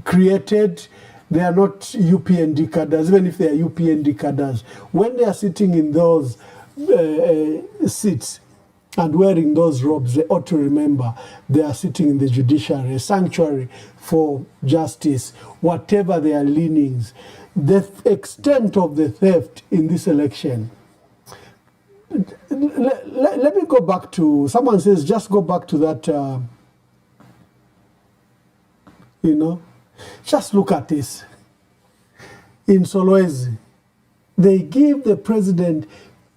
created. They are not UPND cadres, even if they are UPND cadres. When they are sitting in those seats and wearing those robes, they ought to remember they are sitting in the judiciary, a sanctuary for justice, whatever their leanings. The extent of the theft in this election. Let me go back to, someone says, just go back to that, just look at this. In Solwezi, they give the president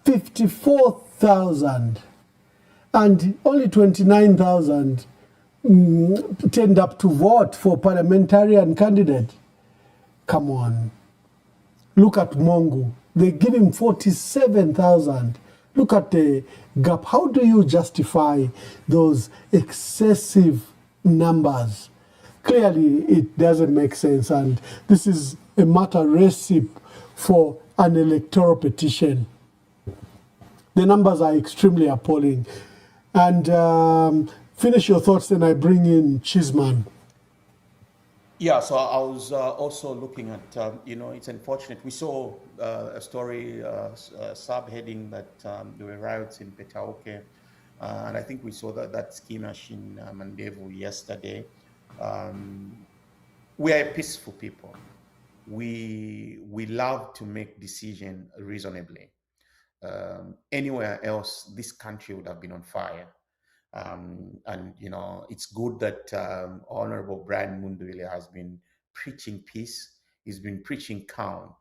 54,000 and only 29,000 turned up to vote for parliamentarian candidate. Come on. Look at Mongu. They give him 47,000. Look at the gap. How do you justify those excessive numbers? Clearly, it doesn't make sense, and this is a matter recipe for an electoral petition. The numbers are extremely appalling. And finish your thoughts, then I bring in Chisman. Yeah, so I was also looking at, it's unfortunate. We saw a story subheading that there were riots in Petauke, and I think we saw that skirmish in Mandevu yesterday. We are a peaceful people. We love to make decisions reasonably. Anywhere else, this country would have been on fire. And it's good that Honorable Brian Mundwile has been preaching peace. He's been preaching calm,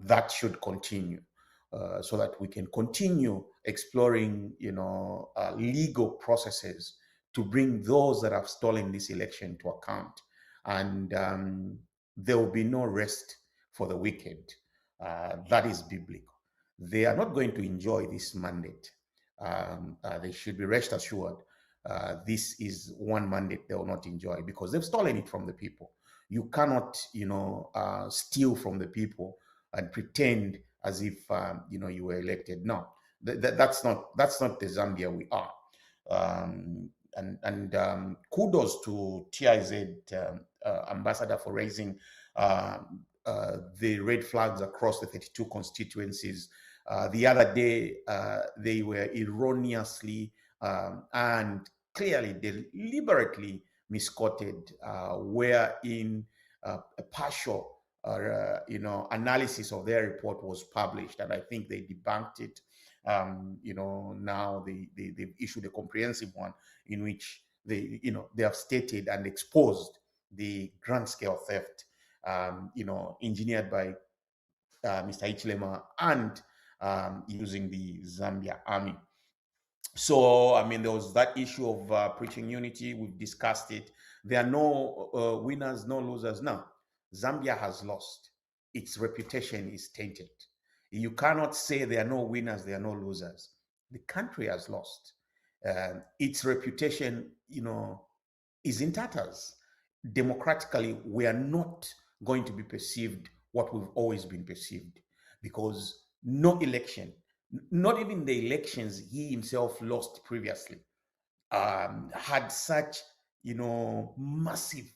that should continue, so that we can continue exploring, legal processes to bring those that have stolen this election to account. And there will be no rest for the wicked. That is biblical. They are not going to enjoy this mandate. They should be rest assured. This is one mandate they will not enjoy because they've stolen it from the people. You cannot, steal from the people and pretend as if you were elected. No, that's not the Zambia we are. And kudos to TIZ ambassador for raising the red flags across the 32 constituencies. The other day, they were erroneously and clearly deliberately misquoted, wherein a partial analysis of their report was published, and I think they debunked it. Now they've issued a comprehensive one in which they have stated and exposed the grand scale theft, engineered by Mr. Hichilema and using the Zambia army. So, there was that issue of preaching unity. We've discussed it. There are no winners, no losers. Now, Zambia has lost. Its reputation is tainted. You cannot say there are no winners, there are no losers. The country has lost. Its reputation, is in tatters. Democratically, we are not going to be perceived what we've always been perceived, because no election, not even the elections he himself lost previously, had such, massive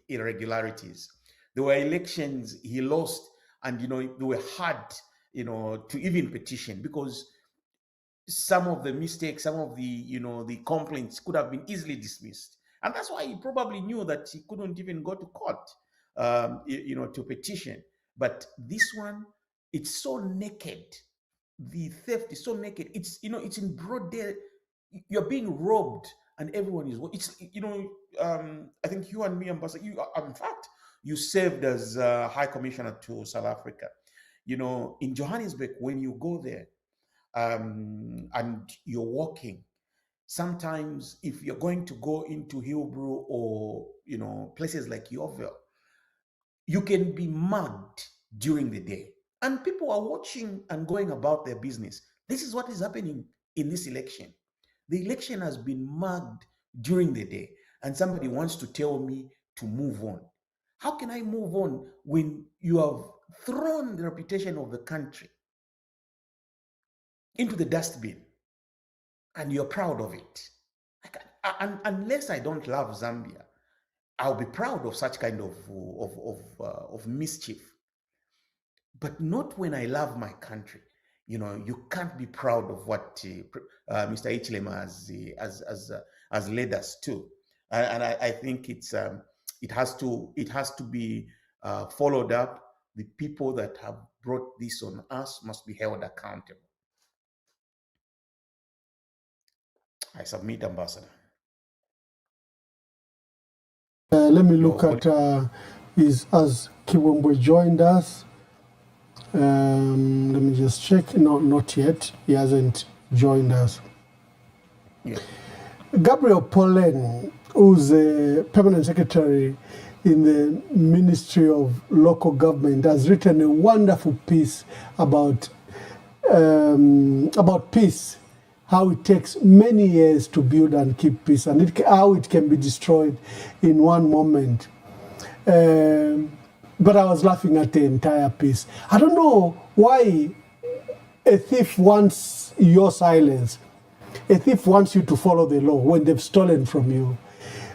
irregularities. There were elections he lost, and they were hard, to even petition, because some of the mistakes, some of the, the complaints could have been easily dismissed. And that's why he probably knew that he couldn't even go to court. to petition. But this one, it's so naked. The theft is so naked. It's in broad day. You're being robbed, and everyone is. I think you and me, Ambassador. In fact, you served as High Commissioner to South Africa. In Johannesburg, when you go there, and you're walking, sometimes if you're going to go into Hillbrow or places like Yeoville, you can be mugged during the day, and people are watching and going about their business. This is what is happening in this election. The election has been mugged during the day, and somebody wants to tell me to move on. How can I move on when you have thrown the reputation of the country into the dustbin and you're proud of it? Unless I don't love Zambia, I'll be proud of such kind of mischief, but not when I love my country. You can't be proud of what Mr. Hichilema has led us to, and I think it has to be followed up. The people that have brought this on us must be held accountable. I submit, Ambassador. Let me look at as Kiwombwe joined us. Let me just check. No, not yet. He hasn't joined us. Yeah. Gabriel Pollen, who's a permanent secretary in the Ministry of Local Government, has written a wonderful piece about peace, how it takes many years to build and keep peace, and how it can be destroyed in one moment. But I was laughing at the entire piece. I don't know why a thief wants your silence. A thief wants you to follow the law when they've stolen from you.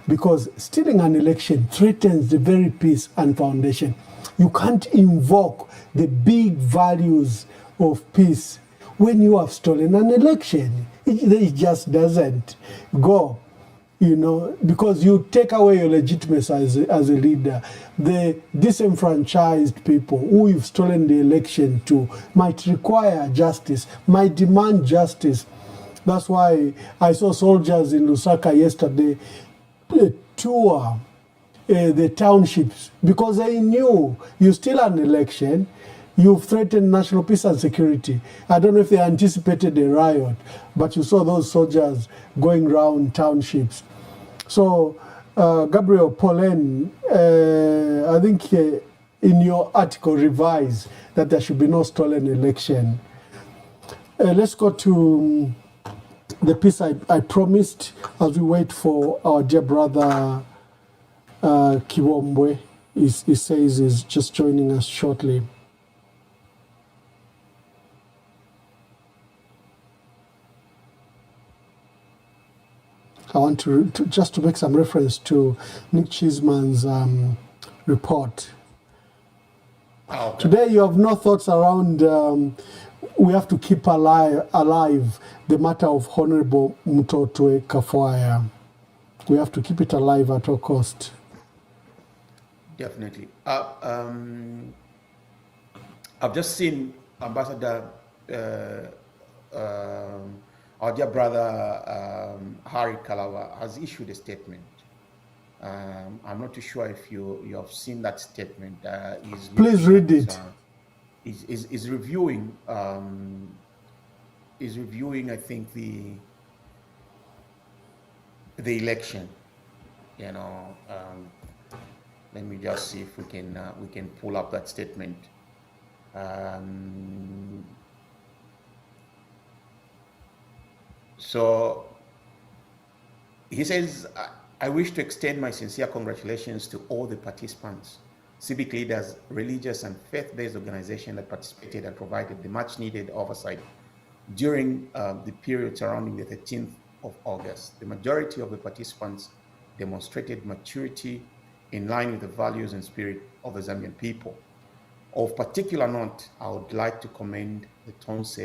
Because stealing an election threatens the very peace and foundation. You can't invoke the big values of peace when you have stolen an election. It just doesn't go. Because you take away your legitimacy as a leader. The disenfranchised people who you've stolen the election to might require justice, might demand justice. That's why I saw soldiers in Lusaka yesterday tour the townships, because they knew you steal an election, you've threatened national peace and security. I don't know if they anticipated a riot, but you saw those soldiers going around townships. So, Gabriel Pollen, I think in your article, revise that there should be no stolen election. Let's go to the piece I promised as we wait for our dear brother Kiwombwe. He says he's just joining us shortly. I want to make some reference to Nick Chisman's report. Oh, okay. Today you have no thoughts around we have to keep alive the matter of Honorable Mutotwe Kafwaya. We have to keep it alive at all cost. Definitely. I've just seen Ambassador, our dear brother Harry Kalawa has issued a statement. I'm not too sure if you have seen that statement. Please read it. Is reviewing. Is reviewing. I think the election. Let me just see if we can pull up that statement. So he says, I wish to extend my sincere congratulations to all the participants, civic leaders, religious and faith-based organizations that participated and provided the much-needed oversight during the period surrounding the 13th of August. The majority of the participants demonstrated maturity in line with the values and spirit of the Zambian people. Of particular note, I would like to commend the Tonse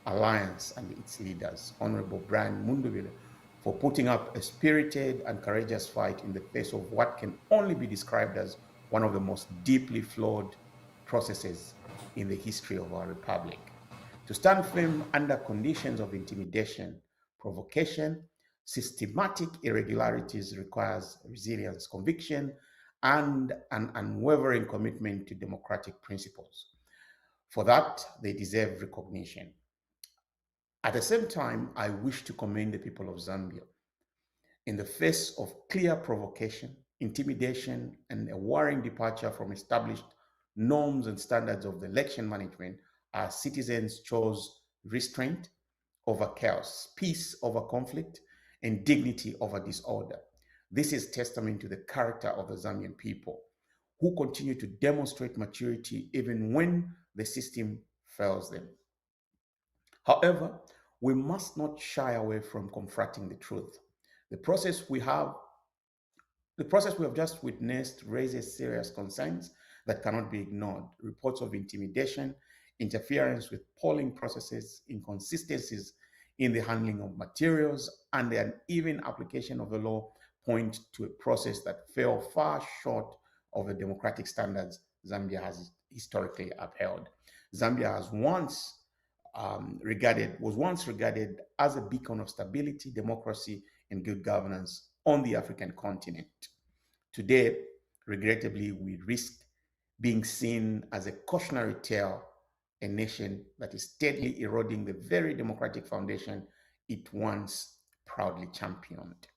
Alliance and its leaders, Honorable Brian Mundubile, for putting up a spirited and courageous fight in the face of what can only be described as one of the most deeply flawed processes in the history of our republic. To stand firm under conditions of intimidation, provocation, systematic irregularities requires resilience, conviction, and an unwavering commitment to democratic principles. For that, they deserve recognition. At the same time, I wish to commend the people of Zambia. In the face of clear provocation, intimidation, and a worrying departure from established norms and standards of the election management, our citizens chose restraint over chaos, peace over conflict, and dignity over disorder. This is testament to the character of the Zambian people, who continue to demonstrate maturity even when the system fails them. However, we must not shy away from confronting the truth. The process we have just witnessed raises serious concerns that cannot be ignored. Reports of intimidation, interference with polling processes, inconsistencies in the handling of materials, and the uneven application of the law point to a process that fell far short of the democratic standards Zambia has historically upheld. Zambia was once regarded as a beacon of stability, democracy, and good governance on the African continent. Today, regrettably, we risk being seen as a cautionary tale, a nation that is steadily eroding the very democratic foundation it once proudly championed.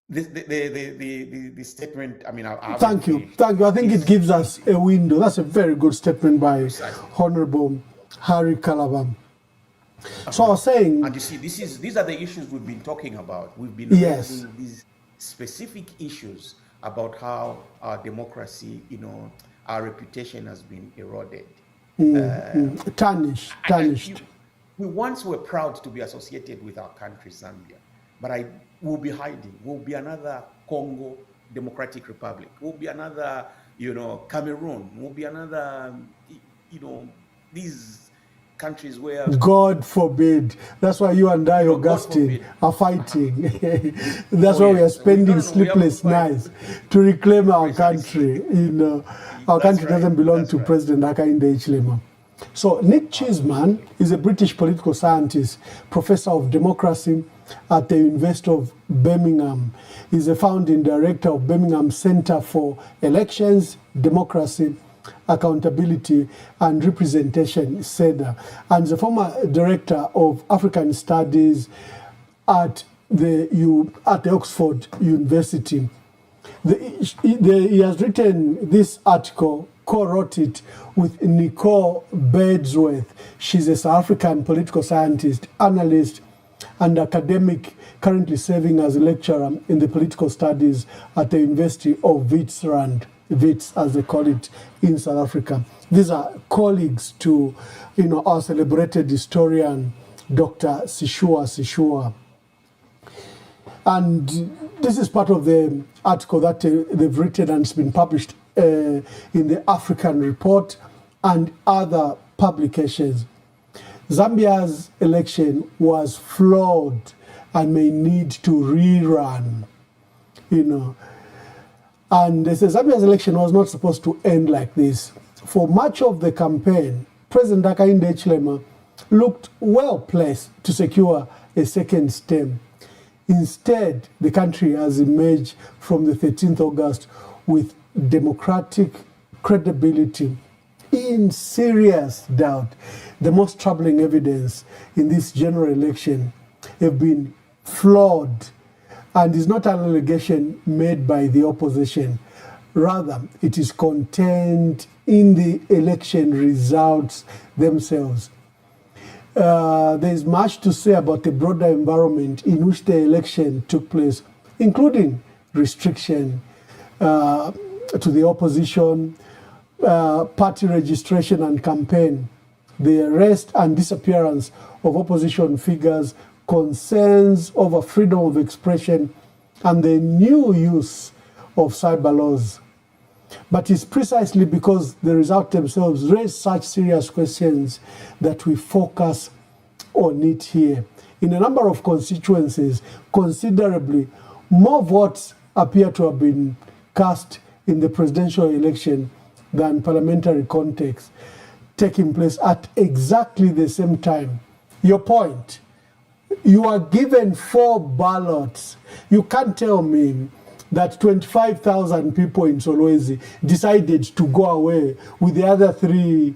The statement, I mean, Thank you. I think it gives us a window. That's a very good statement by Honorable Harry Kalabam. So I was saying, and you see, these are the issues we've been talking about. We've been raising these specific issues about how our democracy, our reputation has been eroded, tarnished. We once were proud to be associated with our country, Zambia, but we'll be hiding. We'll be another Congo Democratic Republic. We'll be another, Cameroon. We'll be another, these countries where... God forbid. That's why you and I, Augustine, are fighting. That's why we are spending sleepless nights to reclaim our country. Our country doesn't belong to President Hakainde Hichilema. So Nick Cheeseman is a British political scientist, professor of democracy at the University of Birmingham. He's a founding director of Birmingham Center for Elections, Democracy, Accountability and Representation, SEDA, and is a former director of African Studies at the Oxford University. He has written this article, co-wrote it with Nicole Bedsworth. She's a South African political scientist, analyst, and academic, currently serving as a lecturer in the political studies at the University of Witwatersrand, Wits as they call it in South Africa. These are colleagues to, our celebrated historian, Dr. Sishua. And this is part of the article that they've written and it's been published in the African Report and other publications. Zambia's election was flawed and may need to rerun, And they say Zambia's election was not supposed to end like this. For much of the campaign, President Hakainde Hichilema looked well placed to secure a second term. Instead, the country has emerged from the 13th August with democratic credibility in serious doubt. The most troubling evidence in this general election have been flawed and is not an allegation made by the opposition. Rather, it is contained in the election results themselves. There is much to say about the broader environment in which the election took place, including restriction to the opposition, party registration and campaign, the arrest and disappearance of opposition figures, concerns over freedom of expression, and the new use of cyber laws. But it's precisely because the results themselves raise such serious questions that we focus on it here. In a number of constituencies, considerably more votes appear to have been cast in the presidential election than parliamentary context taking place at exactly the same time. Your point, you are given 4 ballots. You can't tell me that 25,000 people in Solwezi decided to go away with the other 3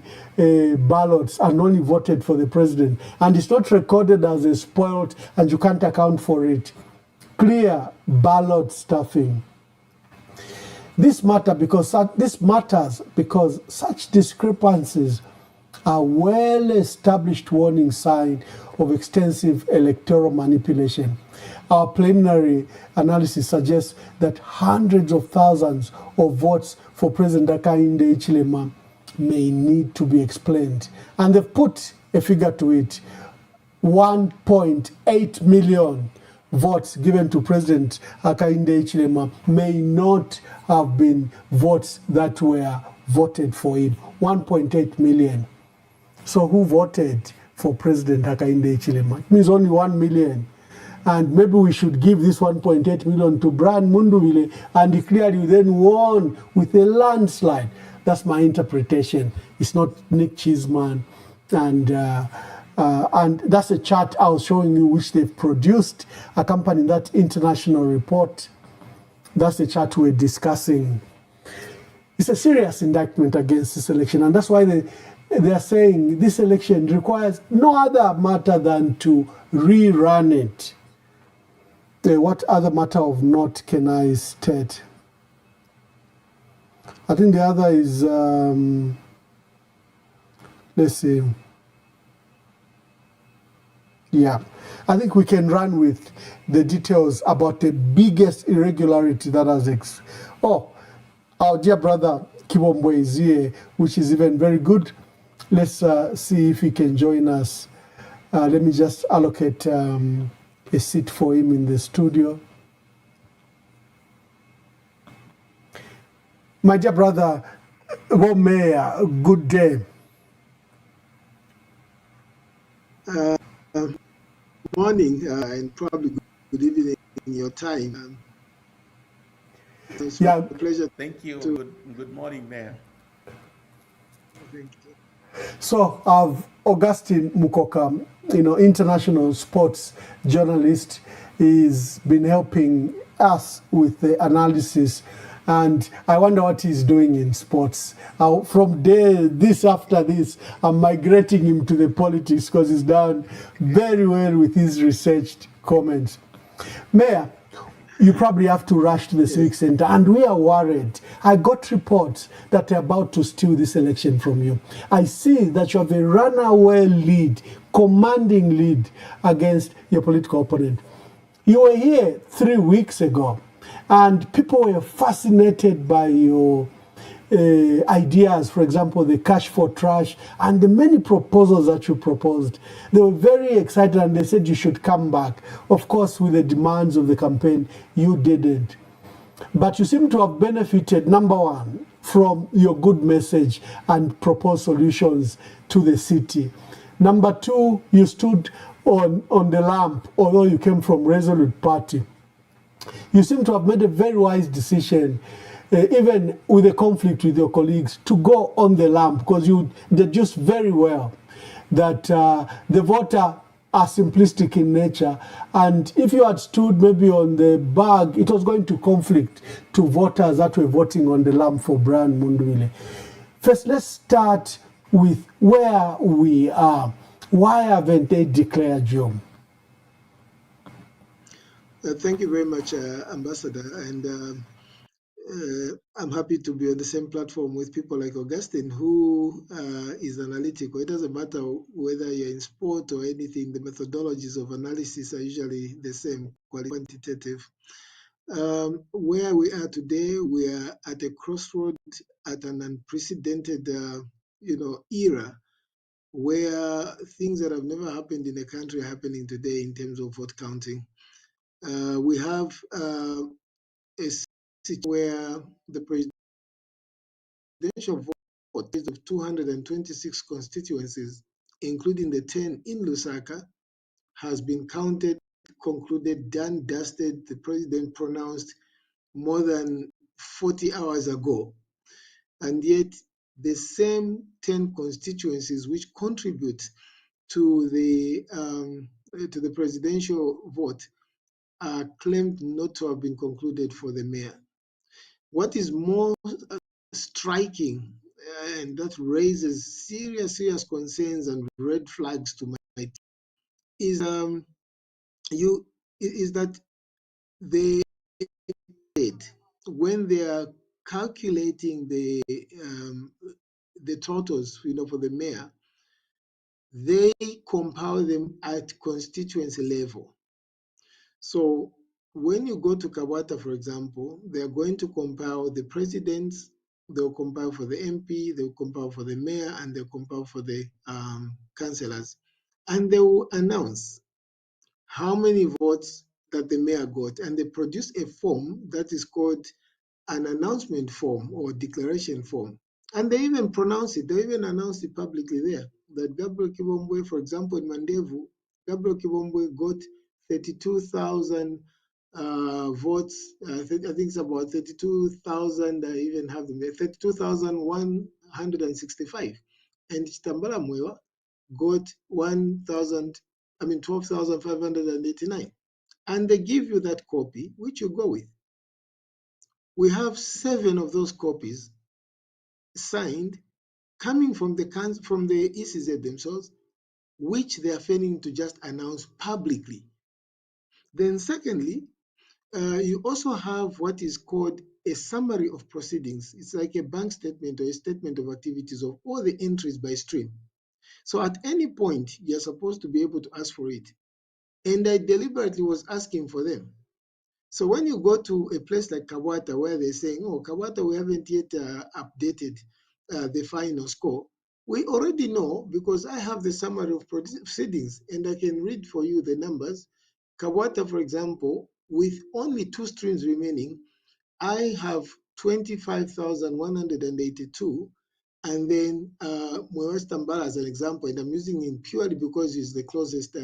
ballots and only voted for the president. And it's not recorded as a spoiled and you can't account for it. Clear ballot stuffing. This matters because such discrepancies are well-established warning sign of extensive electoral manipulation. Our preliminary analysis suggests that hundreds of thousands of votes for President Hakainde Hichilema may need to be explained. And they've put a figure to it, 1.8 million votes given to President Hakainde Hichilema may not have been votes that were voted for him. 1.8 million. So who voted for President Hakainde Hichilema? It means only 1 million. And maybe we should give this 1.8 million to Brian Munduvile and declare you then won with a landslide. That's my interpretation. It's not Nick Cheeseman. And that's a chart I was showing you, which they've produced, accompanying that international report. That's the chart we're discussing. It's a serious indictment against this election, and that's why they are saying this election requires no other matter than to rerun it. What other matter of note can I state? I think the other is, let's see. Yeah, I think we can run with the details about the biggest irregularity that has our dear brother Kibombo is here, which is even very good. Let's see if he can join us. Let me just allocate a seat for him in the studio. My dear brother, Mayor, good day. Morning and probably good evening in your time. It's Yeah. a pleasure. Thank you. Good morning, Mayor. Thank you. So Augustine Mukoka, international sports journalist, he's been helping us with the analysis, and I wonder what he's doing in sports. From this after this, I'm migrating him to the politics because he's done very well with his researched comments. Mayor, you probably have to rush to the Civic Center, and we are worried. I got reports that they're about to steal this election from you. I see that you have a runaway lead, commanding lead against your political opponent. You were here 3 weeks ago, and people were fascinated by your ideas, for example, the cash for trash, and the many proposals that you proposed. They were very excited and they said you should come back. Of course, with the demands of the campaign, you didn't. But you seem to have benefited, number one, from your good message and proposed solutions to the city. Number two, you stood on the lamp, although you came from Resolute Party. You seem to have made a very wise decision, even with a conflict with your colleagues, to go on the lamp, because you deduced very well that the voter are simplistic in nature, and if you had stood maybe on the bag, it was going to conflict to voters that were voting on the lamp for Brian Munduvile. First, let's start with where we are. Why haven't they declared you? Thank you very much, Ambassador. And I'm happy to be on the same platform with people like Augustine, who is analytical. It doesn't matter whether you're in sport or anything, the methodologies of analysis are usually the same, quantitative. Where we are today, we are at a crossroad, at an unprecedented era, where things that have never happened in a country are happening today in terms of vote counting. We have a situation where the presidential vote of 226 constituencies, including the 10 in Lusaka, has been counted, concluded, done, dusted. The president pronounced more than 40 hours ago, and yet the same 10 constituencies which contribute to the presidential vote are claimed not to have been concluded for the mayor. What is more striking, and that raises serious concerns and red flags to my is that they did, when they are calculating the totals, for the mayor, they compile them at constituency level. So when you go to Kabata, for example, they are going to compile the presidents, they'll compile for the MP, they'll compile for the mayor, and they'll compile for the councillors. And they will announce how many votes that the mayor got. And they produce a form that is called an announcement form or declaration form. And they even pronounce it, they even announce it publicly there, that Gabriel Kibombwe, for example, in Mandevu, Gabriel Kibombwe got 32,000 votes. I think it's about 32,000, I even have them there, 32,165. And Chitambala Mwewa got 12,589. And they give you that copy, which you go with. We have 7 of those copies signed coming from the ECZ themselves, which they are failing to just announce publicly. Then secondly, you also have what is called a summary of proceedings. It's like a bank statement or a statement of activities of all the entries by stream. So at any point, you're supposed to be able to ask for it. And I deliberately was asking for them. So when you go to a place like Kabata, where they're saying, oh, Kabata, we haven't yet updated the final score, we already know, because I have the summary of proceedings and I can read for you the numbers. Kabata, for example, with only 2 streams remaining, I have 25,182. And then Mwewes Tambala as an example, and I'm using him purely because he's the closest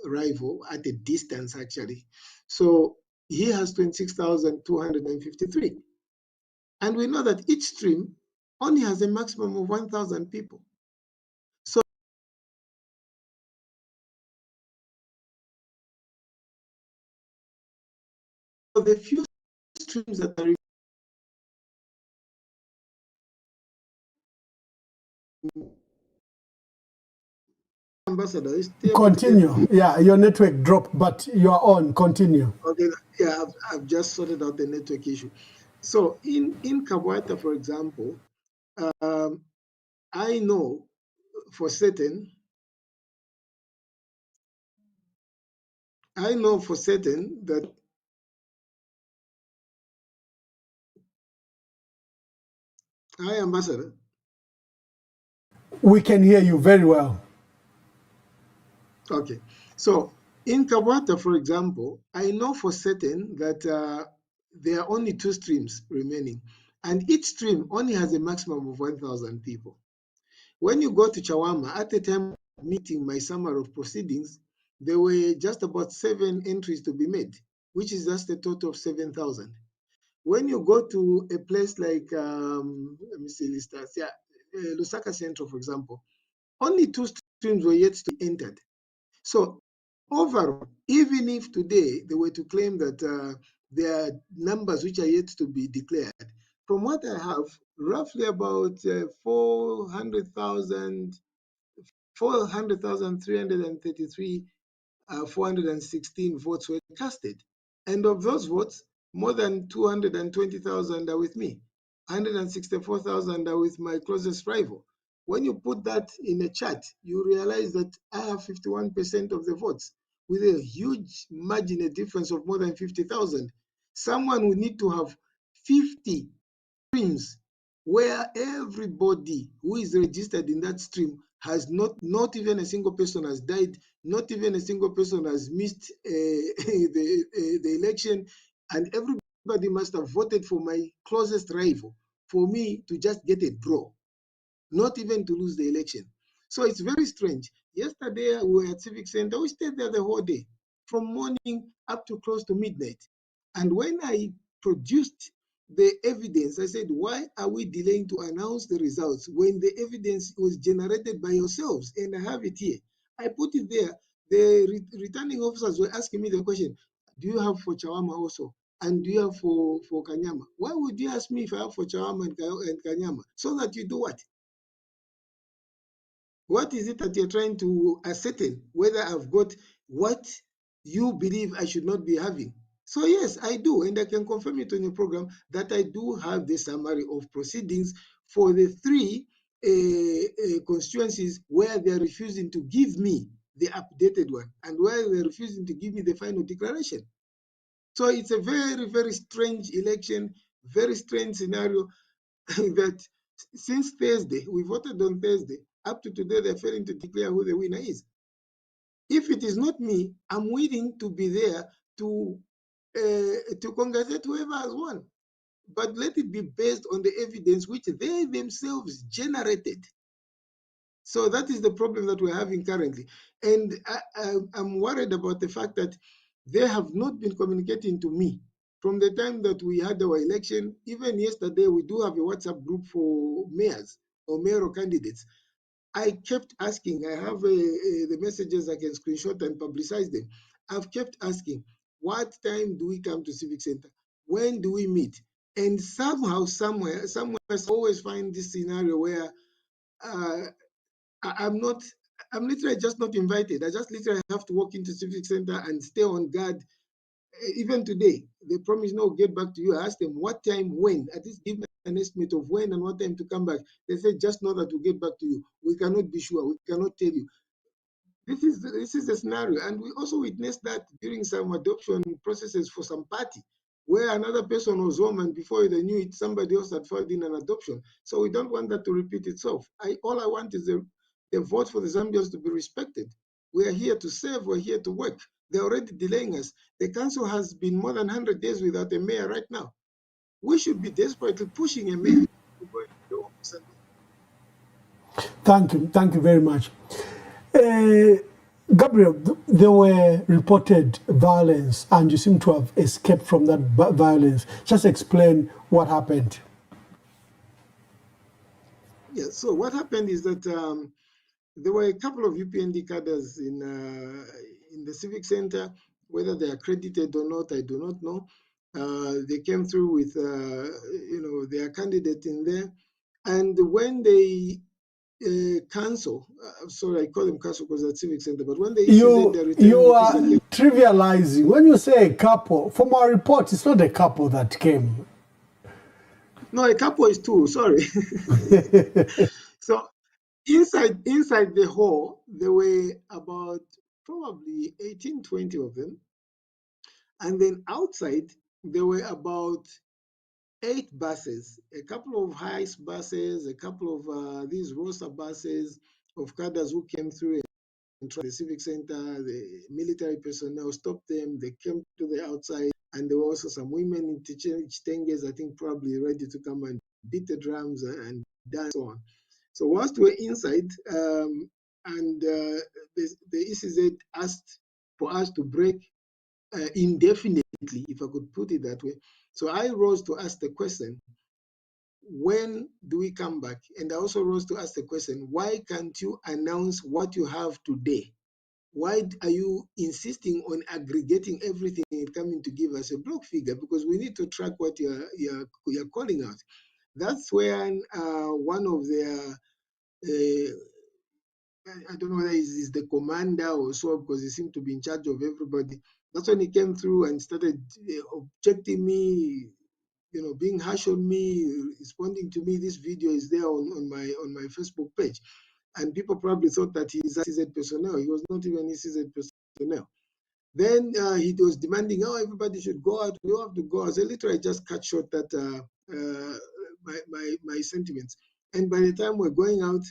rival at a distance, actually. So he has 26,253. And we know that each stream only has a maximum of 1,000 people. So the few streams that are Ambassador, continue. Yeah, your network dropped, but you're on. Continue. Okay, yeah, I've just sorted out the network issue. So in Kabata, for example, I know for certain that Hi, Ambassador. We can hear you very well. Okay, so in Kabata, for example, I know for certain that there are only 2 streams remaining, and each stream only has a maximum of 1,000 people. When you go to Chawama, at the time of meeting my summary of proceedings, there were just about 7 entries to be made, which is just a total of 7,000. When you go to a place like, let me see this, Lusaka Central, for example, only 2 streams were yet to be entered. So overall, even if today they were to claim that there are numbers which are yet to be declared, from what I have, roughly about 400,333, 416 votes were casted. And of those votes, more than 220,000 are with me. 164,000 are with my closest rival. When you put that in a chart, you realize that I have 51% of the votes with a huge margin, a difference of more than 50,000. Someone would need to have 50 streams where everybody who is registered in that stream has not even a single person has died, not even a single person has missed the election, and everybody must have voted for my closest rival for me to just get a draw, not even to lose the election. So it's very strange. Yesterday we were at Civic Center, we stayed there the whole day, from morning up to close to midnight. And when I produced the evidence. I said, why are we delaying to announce the results when the evidence was generated by yourselves? And I have it here. I put it there. The returning officers were asking me the question, do you have for Chawama also? And do you have for Kanyama? Why would you ask me if I have for Chawama and Kanyama? So that you do what? What is it that you're trying to ascertain whether I've got what you believe I should not be having? So yes, I do, and I can confirm it on your program that I do have the summary of proceedings for the three constituencies where they're refusing to give me the updated one and where they're refusing to give me the final declaration. So it's a very, very strange election, very strange scenario that since Thursday, we voted on Thursday, up to today, they're failing to declare who the winner is. If it is not me, I'm willing to be there to congratulate whoever has won. But let it be based on the evidence which they themselves generated. So that is the problem that we're having currently. And I'm worried about the fact that they have not been communicating to me from the time that we had our election. Even yesterday, we do have a WhatsApp group for mayors or mayoral candidates. I kept asking, I have the messages, I can screenshot and publicize them. I've kept asking, what time do we come to Civic Center? When do we meet? And somehow, somewhere, I always find this scenario where I'm literally just not invited. I just literally have to walk into Civic Center and stay on guard. Even today, they promised, no, get back to you. I asked them what time, when, at least give me an estimate of when and what time to come back. They said, just know that we'll get back to you. We cannot be sure. We cannot tell you. This is the scenario. And we also witnessed that during some adoption processes for some party, where another person was home and before they knew it, somebody else had filed in an adoption. So we don't want that to repeat itself. All I want is the vote for the Zambians to be respected. We are here to serve, we're here to work. They're already delaying us. The council has been more than 100 days without a mayor right now. We should be desperately pushing a mayor to go into the office. Thank you very much. Gabriel, there were reported violence and you seem to have escaped from that violence. Just explain what happened. Yeah, so what happened is that there were a couple of UPND cadres in the Civic Center. Whether they are accredited or not, I do not know. They came through with their candidate in there, and when they council, sorry, I call them council because that's Civic Center, but when they you are trivializing. When you say a couple, from our report, it's not a couple that came. No, a couple is two, sorry. So inside the hall, there were about probably 18, 20 of them. And then outside, there were about 8 buses, a couple of HICE buses, a couple of these ROSA buses of cadres who came through and tried the Civic Center. The military personnel stopped them. They came to the outside, and there were also some women in Chitenges, I think probably ready to come and beat the drums and dance on. So whilst we're inside, and the ECZ asked for us to break indefinitely, if I could put it that way. So I rose to ask the question, when do we come back? And I also rose to ask the question, why can't you announce what you have today? Why are you insisting on aggregating everything and coming to give us a block figure? Because we need to track what you're calling out. That's when one of their I don't know whether he's the commander or so, because he seemed to be in charge of everybody. That's when he came through and started objecting me, being harsh on me, responding to me. This video is there on my Facebook page. And people probably thought that he's ECZ personnel. He was not even ECZ personnel. Then he was demanding, oh, everybody should go out. We all have to go out. So literally just cut short that my sentiments. And by the time we're going out,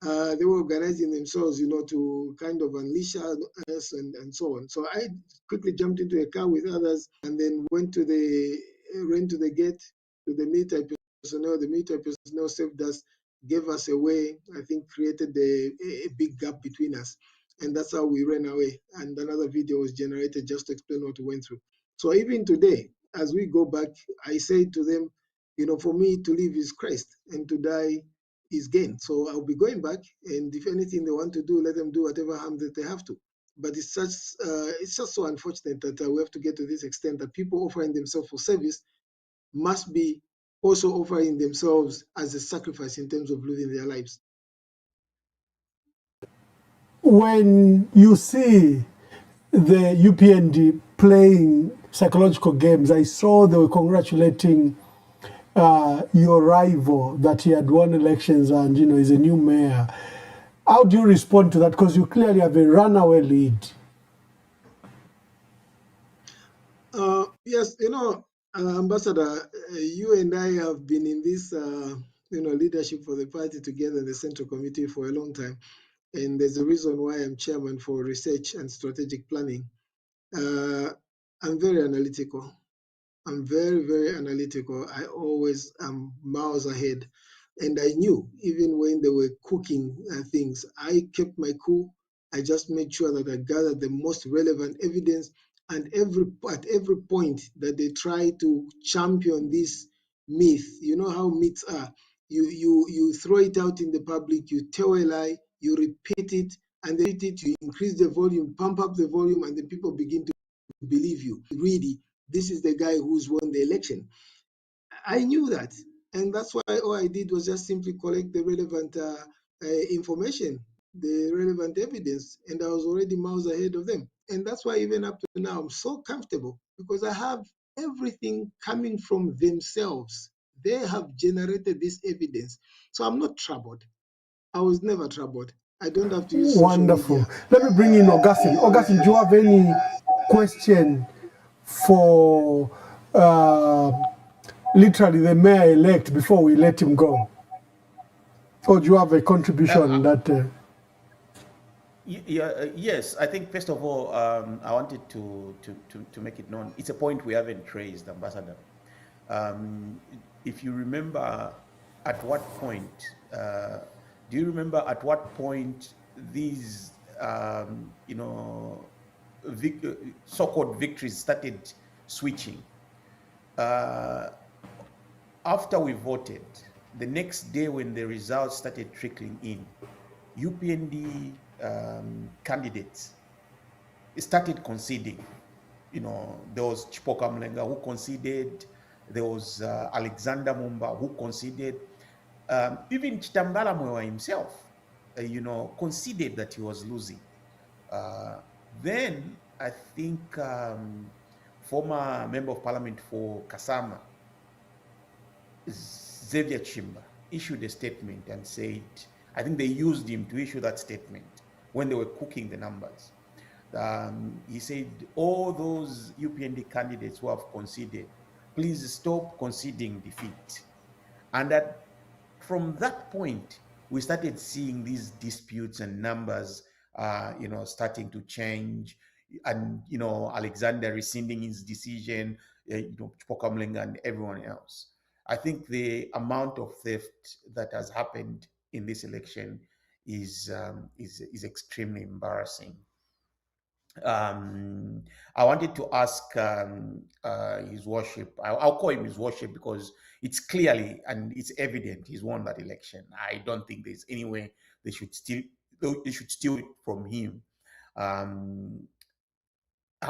they were organizing themselves, to kind of unleash us and so on. So I quickly jumped into a car with others and then ran to the gate to the military personnel. The military personnel saved us, gave us a way, I think created a big gap between us. And that's how we ran away. And another video was generated just to explain what we went through. So even today, as we go back, I say to them, for me to live is Christ and to die is gain. So I'll be going back, and if anything they want to do, let them do whatever harm that they have to. But it's just so unfortunate that we have to get to this extent that people offering themselves for service must be also offering themselves as a sacrifice in terms of living their lives. When you see the UPND playing psychological games, I saw they were congratulating your rival that he had won elections and is a new mayor. How do you respond to that? Because you clearly have a runaway lead. Yes, Ambassador, you and I have been in this, leadership for the party together in the Central Committee for a long time. And there's a reason why I'm chairman for research and strategic planning. I'm very analytical. I'm very, very analytical. I always am miles ahead. And I knew even when they were cooking things, I kept my cool. I just made sure that I gathered the most relevant evidence. And at every point that they try to champion this myth, you know how myths are. You throw it out in the public, you tell a lie, you repeat it, and then you increase the volume, pump up the volume, and then people begin to believe you. Really, this is the guy who's won the election. I knew that. And that's why all I did was just simply collect the relevant information, the relevant evidence, and I was already miles ahead of them. And that's why even up to now, I'm so comfortable because I have everything coming from themselves. They have generated this evidence. So I'm not troubled. I was never troubled. I don't have to use social Wonderful. media. Let me bring in Augustine. Augustine, do you have any question for literally the mayor-elect before we let him go? Or do you have a contribution that... Yes, I think first of all, I wanted to make it known. It's a point we haven't raised, Ambassador. If you remember, at what point, do you remember at what point these, so-called victories started switching? After we voted, the next day when the results started trickling in, UPND candidates started conceding. There was Chipoka Mlenga who conceded, there was Alexander Mumba who conceded, even Chitambala Mwewa himself, conceded that he was losing. Then I think former member of parliament for Kasama, Xavier Chimba, issued a statement and said, I think they used him to issue that statement when they were cooking the numbers. He said, all those UPND candidates who have conceded, please stop conceding defeat. And from that point, we started seeing these disputes and numbers, starting to change. And, Alexander rescinding his decision, Chipoka Mlenga and everyone else. I think the amount of theft that has happened in this election is extremely embarrassing. I wanted to ask His Worship, I'll call him His Worship because it's clearly and it's evident he's won that election. I don't think there's any way they should steal it from him. How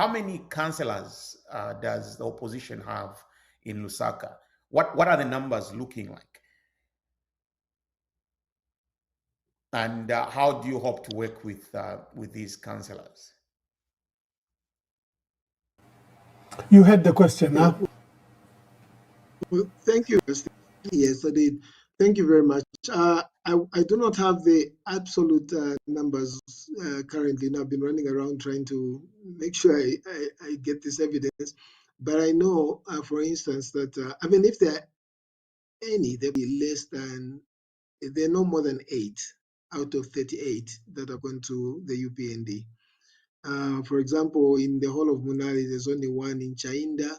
many councillors does the opposition have in Lusaka? What are the numbers looking like? And how do you hope to work with these councillors? You heard the question, huh? Well, thank you. Yes, I did. Thank you very much. I do not have the absolute numbers currently. Now I've been running around trying to make sure I get this evidence. But I know, for instance, that, if there are any, there'll be less than, there are no more than 8 out of 38 that are going to the UPND. For example, in the whole of Munali, there's only 1 in Chainda.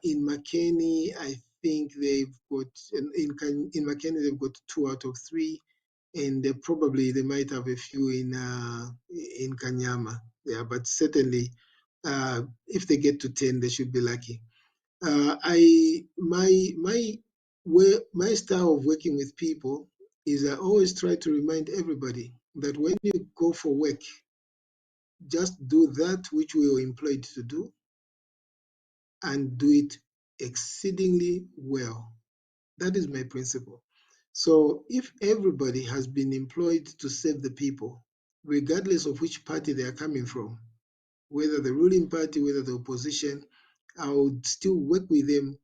In Makeni, I think they've got, in Makeni, they've got 2 out of 3. and probably they might have a few in Kanyama. Yeah, but certainly, if they get to 10, they should be lucky. My style of working with people is I always try to remind everybody that when you go for work, just do that which we were employed to do and do it exceedingly well. That is my principle. So if everybody has been employed to serve the people, regardless of which party they are coming from, whether the ruling party, whether the opposition, I would still work with them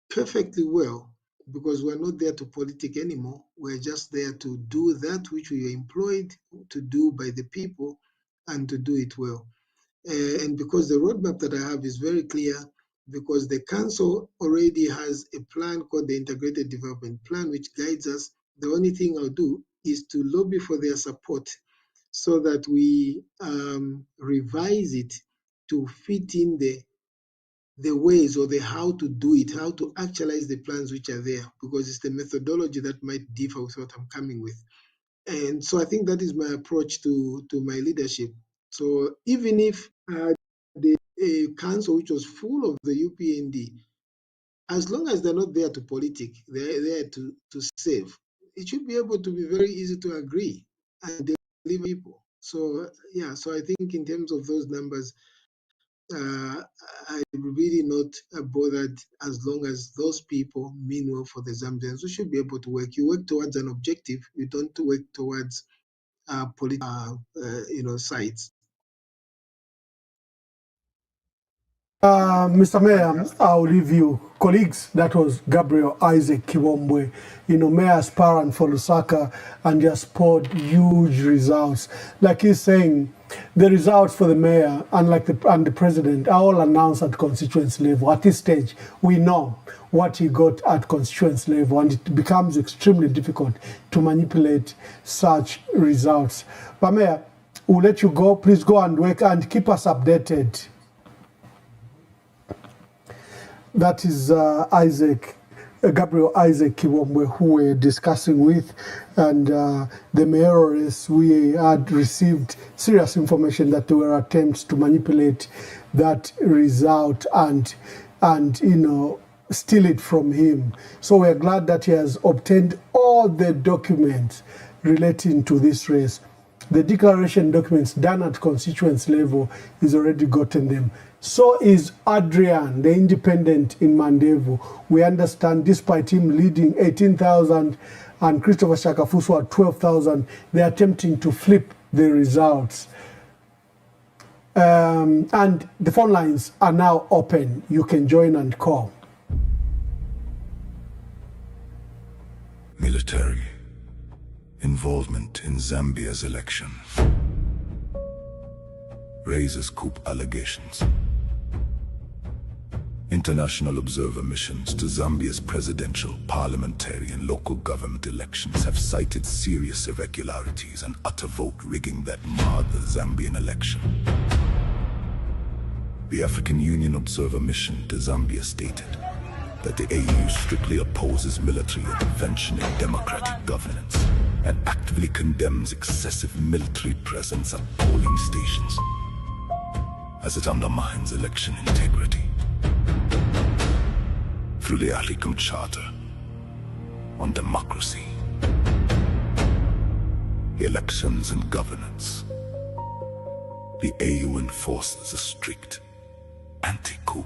perfectly well, because we're not there to politic anymore. We're just there to do that which we are employed to do by the people and to do it well. And because the roadmap that I have is very clear, because the council already has a plan called the Integrated Development Plan, which guides us, the only thing I'll do is to lobby for their support so that we revise it to fit in the ways or the how to do it, how to actualize the plans which are there, because it's the methodology that might differ with what I'm coming with. And so I think that is my approach to my leadership. So even if the council, which was full of the UPND, as long as they're not there to politic, they're there to save, it should be able to be very easy to agree and deliver people. So yeah, so I think in terms of those numbers, I'm really not bothered as long as those people mean well for the Zambians. We should be able to work. You work towards an objective. You don't work towards political, sides. Mr. Mayor, I'll leave you. Colleagues, that was Gabriel Isaac Kiwombwe, mayor aspirant for Lusaka, and just poured huge results. Like he's saying, the results for the mayor and the president are all announced at constituency level. At this stage, we know what he got at constituency level, and it becomes extremely difficult to manipulate such results. But Mayor, we'll let you go. Please go and work and keep us updated. That is Gabriel Isaac Kiwombwe, who we're discussing with, and the mayoress. We had received serious information that there were attempts to manipulate that result and steal it from him. So we're glad that he has obtained all the documents relating to this race. The declaration documents done at constituency level, he's already gotten them. So is Adrian, the independent in Mandevu. We understand, despite him leading 18,000 and Christopher Shakafuso at 12,000, they're attempting to flip the results. And the phone lines are now open. You can join and call. Military involvement in Zambia's election raises coup allegations. International observer missions to Zambia's presidential, parliamentary, and local government elections have cited serious irregularities and utter vote rigging that marred the Zambian election. The African Union observer mission to Zambia stated that the AU strictly opposes military intervention in democratic governance and actively condemns excessive military presence at polling stations, as it undermines election integrity. Through the Alikum Charter on democracy, elections and governance, the AU enforces a strict anti-coup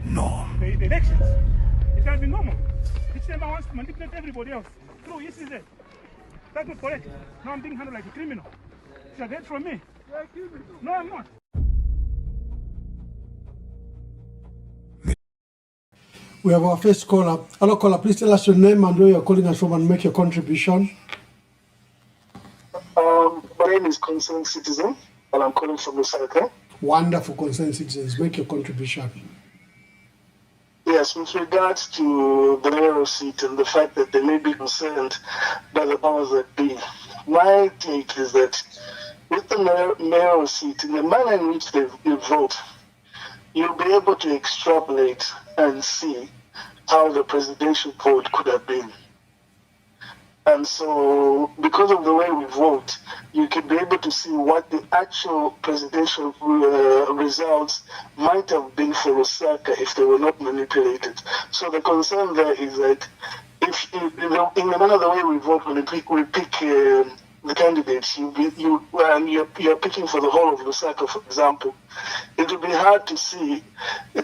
norm. The elections, it can be normal. Each member wants to manipulate everybody else through ECZ. That's not correct. Now I'm being handled like a criminal. It's a debt from me. No, I'm not. We have our first caller. Hello, caller. Please tell us your name and where you're calling us from and make your contribution. My name is Concerned Citizen, and I'm calling from Lusaka. Wonderful, Concerned Citizens. Make your contribution. Yes, with regards to the mayoral seat and the fact that they may be concerned by the powers that be, my take is that with the mayoral seat, in the manner in which they vote, you'll be able to extrapolate and see how the presidential vote could have been. And so, because of the way we vote, you can be able to see what the actual presidential results might have been for Lusaka if they were not manipulated. So the concern there is that if in the manner the way we vote, when we pick the candidates, you're picking for the whole of Lusaka, for example, it will be hard to see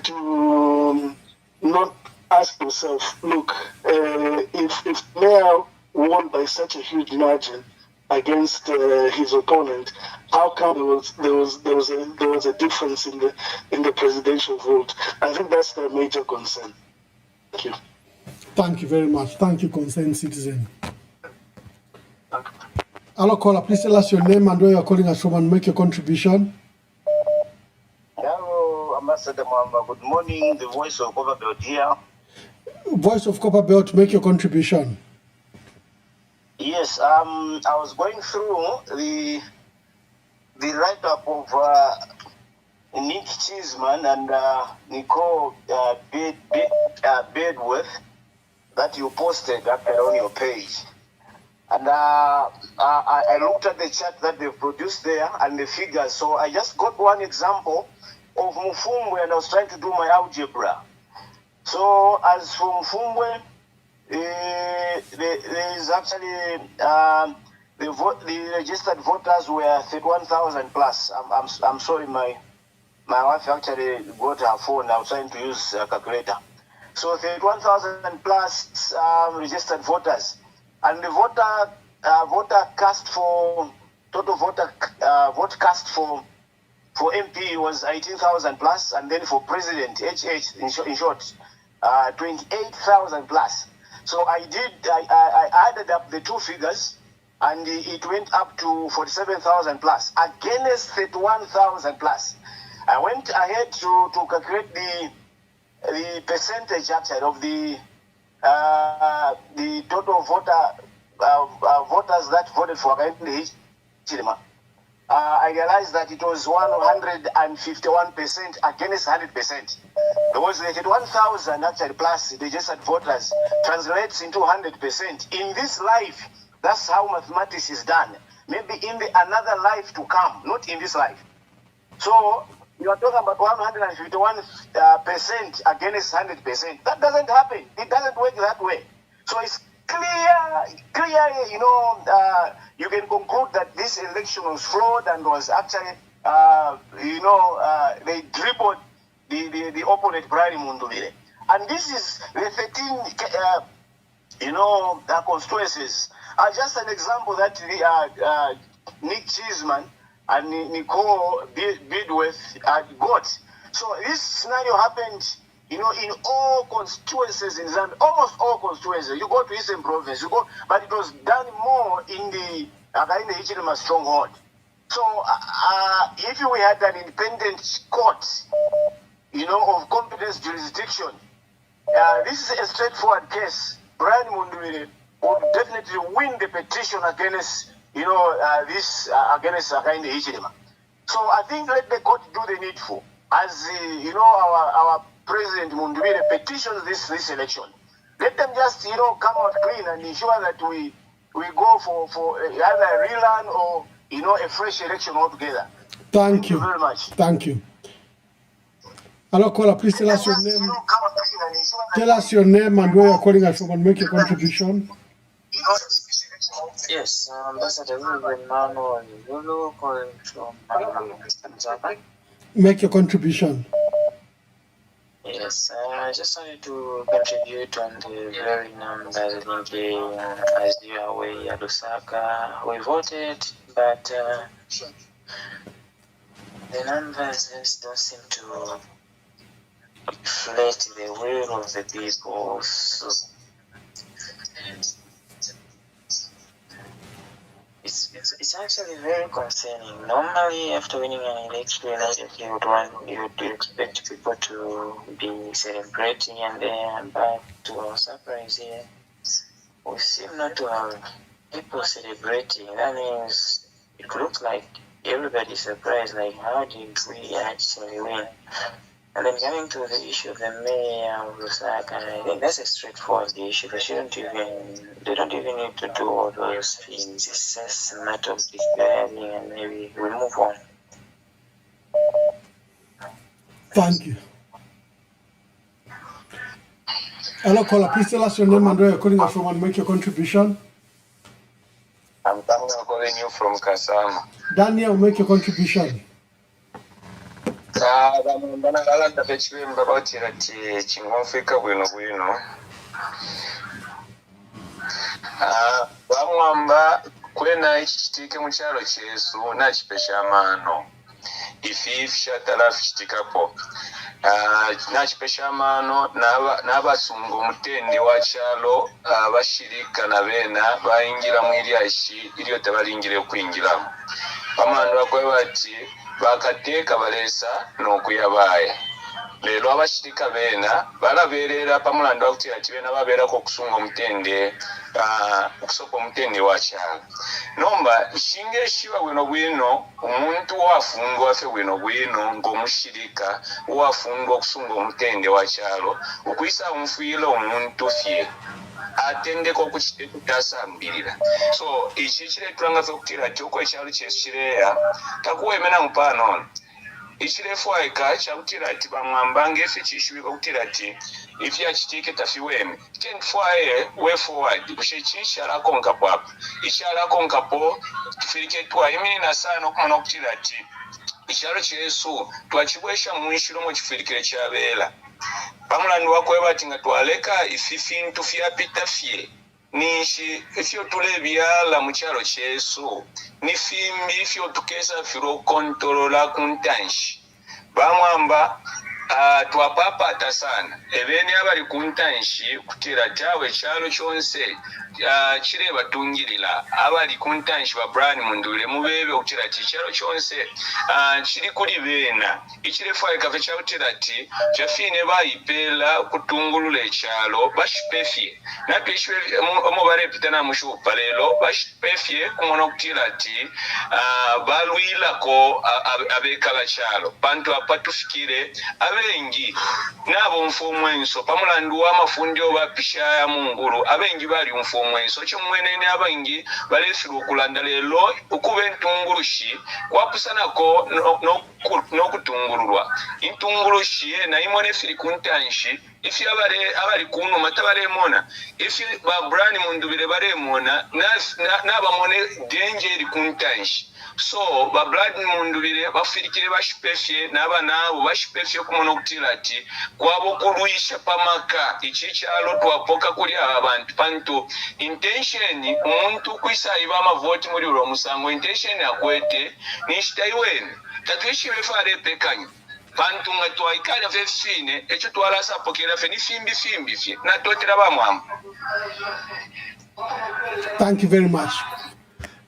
to not ask yourself, look, if Mayor won by such a huge margin against his opponent, how come there was a difference in the presidential vote? I think that's the major concern. Thank you. Thank you very much. Thank you, concerned citizen. Hello, caller. Please tell us your name and where you're calling us from and make your contribution. Hello, Ambassador Mwamba. Good morning. The voice of Copperbelt here. Voice of Copperbelt, make your contribution. Yes, I was going through the write-up of Nick Cheeseman and Nicole Bedworth that you posted up on your page. And I looked at the chart that they produced there and the figures. So I just got one example of Mufumwe and I was trying to do my algebra. So as for Mufumwe, there is actually the registered voters were 31,000 plus. I'm sorry, my wife actually got her phone. I was trying to use a calculator. So 31,000 plus registered voters, and the voter cast for total vote cast for MP was 18,000 plus, and then for president HH in short 28,000 plus. So I added up the two figures, and it went up to 47,000 plus against 31,000 plus. I went ahead to calculate the percentage actually of the total voters that voted for Hakainde Hichilema. I realized that it was 151% against 100%. Because the 31,000 actually plus the registered voters translates into 100%. In this life, that's how mathematics is done. Maybe in another life to come, not in this life. So you are talking about 151% against 100%. That doesn't happen. It doesn't work that way. So it's clear, you can conclude that this election was flawed and was actually, they dribbled the opponent, Brian Mundulire. And this is the 13, constituencies. Just an example that Nick Cheeseman and Nicole Bedworth got. So this scenario happened, in all constituencies in Zambia, almost all constituencies. You go to Eastern Province, but it was done more in the Hakainde Hichilema stronghold. So if we had an independent court, of competence jurisdiction, this is a straightforward case. Brian Mundulire would definitely win the petition against, this against Hakainde Hichilema. So I think let the court do the needful. As our President Mundulire petitions this election, let them just come out clean and ensure that we go for either a rerun or a fresh election altogether. Thank you very much. Thank you. Hello, caller. Please tell us your name. Tell us your name and where you're calling us from and make your contribution. Yes, Ambassador Emmanuel Lulu calling from Tanzania. Make your contribution. Yes, I just wanted to contribute on the very numbers. I think, as you are aware, at Lusaka, we voted, but the numbers just don't seem to reflect the will of the people. So it's actually very concerning. Normally, after winning an election, you would expect people to be celebrating, and then, but to our surprise here, we seem not to have people celebrating. That means it looks like everybody's surprised, like how did we actually win? And then coming to the issue of the mayor of Lusaka, I think that's a straightforward issue. They don't even need to do all those things. It's just a matter of declaring and maybe we move on. Thank you. Hello, caller. Please tell us your name and where you're calling us from and make your contribution. I'm calling you from Kasama. Daniel, make your contribution. Banagalanda pechimba batira ti chingofika bwino. Bamwamba kwena ichitike mu kyalo kyesu nakipesha amano. Ifi shatalafu chitikapo. Nakipesha amano n'abasunga omutende wa kyalo bashirika na bena bayingira mu iryashi iryo tebalingire kwingiramu. Bamandu bakwe bati bakateeka balesa n'okuyabaya. Leero abashirika bena balabeerera pamulanda wakutira ati bena babeerako okusunga omutende okusoka omutende wa kyalo. Nomba ishinga eshiba bwino omuntu wafundwa afe bwino ng'omushirika wafundwa okusunga omutende wa kyalo okuyisa omufiira omuntu fye atendeko kutasambirira. So ichi kiretulanga fe okutira ati okwo ekyalo kyesu kireya takuwemena mupano ichirefwaika chakutira ati bamwambanga efe chishubika kutira ati ifi yachitike tafiweme tendfwaye way forward kushechi shalako nkapo apa ishalako nkapo tufirike tuwa imina sana okumana kutira ati ichalo chesu twachibwesha mwishiro mo chifirikire chabela pamulandu wako ebati nga twaleka ififintu fyapita fye nishi ifyo tule byala mu kyalo kyesu nifimbi ifyo tukesa firo kontrola kuntanshi bamwamba twapapata sana ebene abali kuntanshi kutira tawe kyalo kyonse kire batungirira abali kuntanshi ba brand mundule mubebe kutira kyalo kyonse kiri kuli bena ikirefa ekafe kyakutira ati kyafine bayipela kutungulula ekyalo bashipefye napishwe omubare pitana mushupa lelo bashipefye kumona kutira ati balwilako abekala kyalo bantu apatufikire abengi nabo mfumu enso pamulandu wa mafundi obapisha ya mungulu abengi bali mfumu enso kyo mwenene abengi balesiru okulanda lelo okuba entungulushi kwapusanako n'okutungululwa intungulushi na imone firi kuntanshi ifi abali kuno matabale mona ifi ba brand mundubire bare mona nabamone danger kuntanshi so ba blood mundubire bafirikire bashipefye naba nabo bashipefye kumona okutira ati kwabo kulwisha pamaka ichi kyalo twapoka kuli abantu pantu intention umuntu kwisayiba amavoti muri ro musango intention akwete nishitaiweni tatwishibe fare pekanyo bantu nga twaikala fefine ekyo twalasa pokera fe ni fimbi fye na totera bamwamba. Thank you very much.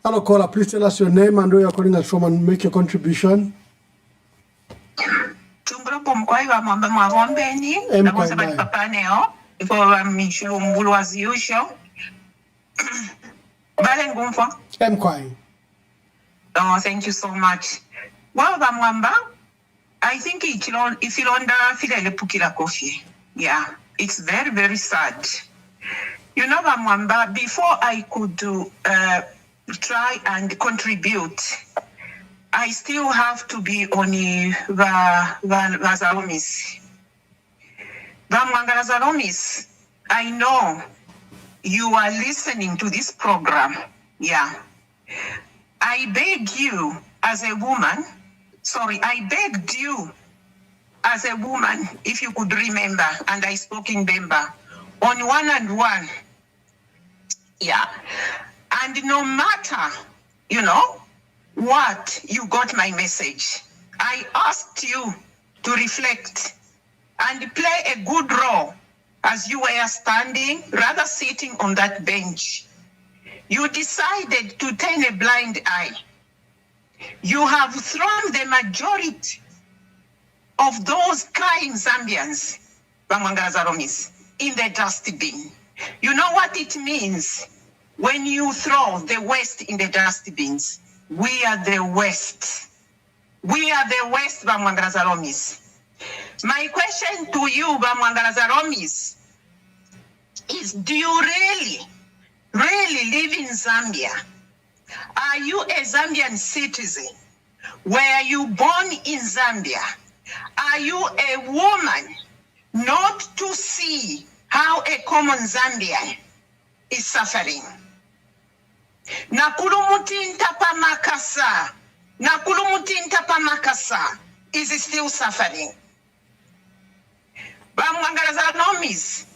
Hello, caller. Please tell us your name and where you're calling us from and make your contribution. Tumbro mkwaiwa mwamba mwagombeni na kwa sababu papaneo for mishulumbulu as usual. Bale ngumfa. Mkwai. Oh, thank you so much. Mwamba mwamba, I think if you under filele pukila coffee. Yeah, it's very, very sad. You know, Mwamba, before I could try and contribute, I still have to be on Zalomis. Zalomis, I know you are listening to this program. Yeah. I beg you as a woman, I begged you as a woman, if you could remember, and I spoke in Bemba, on 1-on-1. Yeah. And no matter, what, you got my message. I asked you to reflect and play a good role as you were standing, rather sitting on that bench. You decided to turn a blind eye. You have thrown the majority of those crying Zambians, in the dustbin. You know what it means when you throw the West in the dustbins? We are the West. We are the West, Bamwangazalomis. My question to you, Bamwangalazaromis, is do you really live in Zambia? Are you a Zambian citizen? Were you born in Zambia? Are you a woman not to see how a common Zambian is suffering? Nakulumutinta Pamakasa is still suffering. Bamwangalazaromis,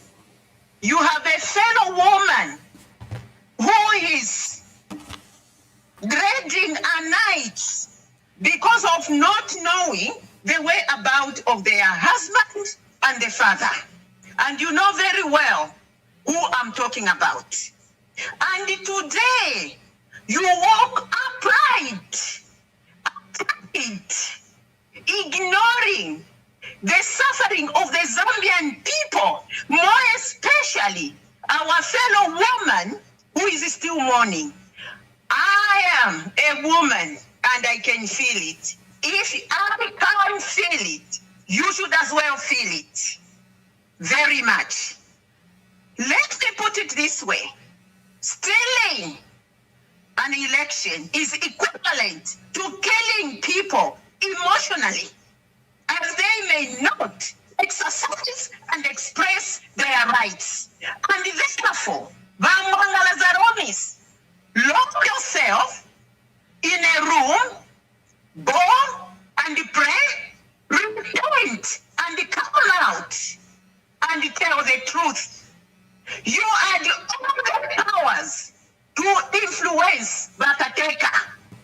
you have a fellow woman who is dreading a night because of not knowing the whereabouts of their husband and the father. And you know very well who I'm talking about. And today, you walk upright, ignoring the suffering of the Zambian people, more especially our fellow woman who is still mourning. I am a woman and I can feel it. If I can't feel it, you should as well feel it. Very much. Let me put it this way. Stealing an election is equivalent to killing people emotionally, as they may not exercise and express their rights. And therefore, Bamwangalazaromis, lock yourself in a room, go and pray, repent, and come out and tell the truth. You had all the powers to influence Bakateka.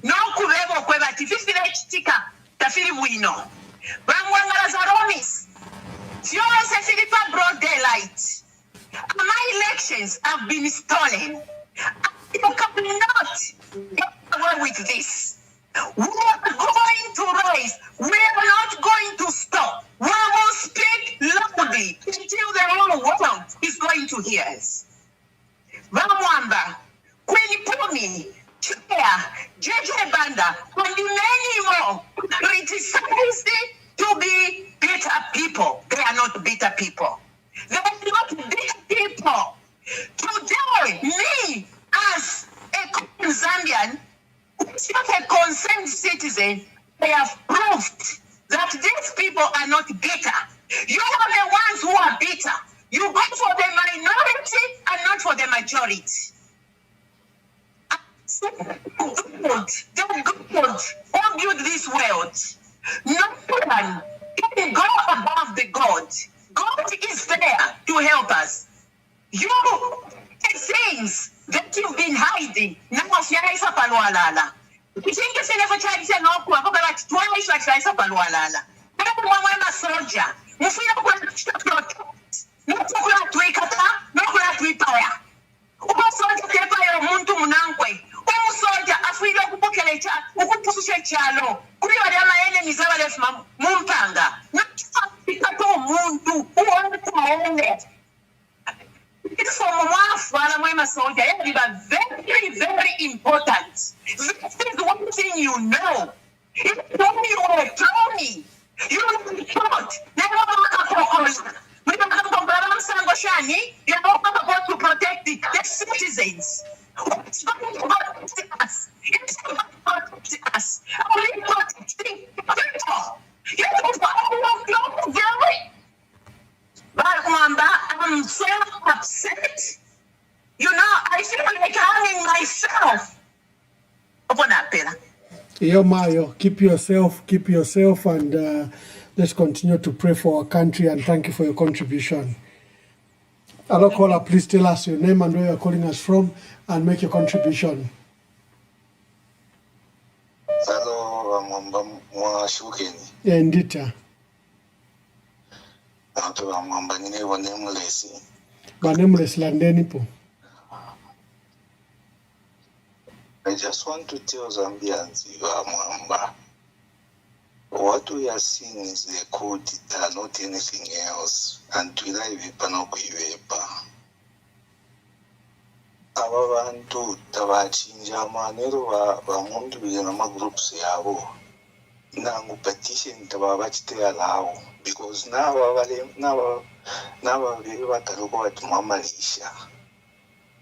No kuvevo kwebati fifile chitika tafili buino. Bamwangalazaromis, Fiona Philippa broad daylight. My elections have been stolen. You cannot get away with this. We are going to rise. We are not going to stop. We will speak loudly until the whole world is going to hear us. Vamwamba, Queen Pumi, Chair, JJ Banda, and many more criticized to be bitter people. They are not bitter people. They are not bitter people. Today, me, as a Zambian, as a concerned citizen, they have proved that these people are not bitter. You are the ones who are bitter. You go for the minority and not for the majority. The God who built this world, no one can go above the God. God is there to help us. You things that you've been hiding, now Fiaisa Palualala. You think if you never tried to say no, about twice like Fiaisa Palualala. I'm a soldier. You feel like no kulatwikata, no kulatwipaya. Uko soldier kepa ya muntu munangwe. Uko soldier afwile kupokelecha, ukupusha chalo. Kuri wale ama enemies abalefu mumpanga. Nakikato muntu, uone. It's for Mama soldier. It's very, very important. This is one thing you know. If you were a crony, you would be shot. Never you're not going to protect the citizens. It's going to protect us. It's going to protect us. Only protecting people. You don't know very. But I'm so upset. You know, I feel like hanging myself. Open up, Peter. Yo, Mayo, keep yourself, and let's continue to pray for our country, and thank you for your contribution. Hello, caller, please tell us your name and where you're calling us from, and make your contribution. Hello, Mwashukeni. Ndita. Nameless landeni po. I just want to tell Zambians, you are Mwamba. What we are seeing is the coup d'etat, not anything else. And to live panokuiwepa. Aba bantu tabachinja amanero bamuntu bigena ama groups yabo. Nangu petition tababachite allow because now very wataloko at Malaysia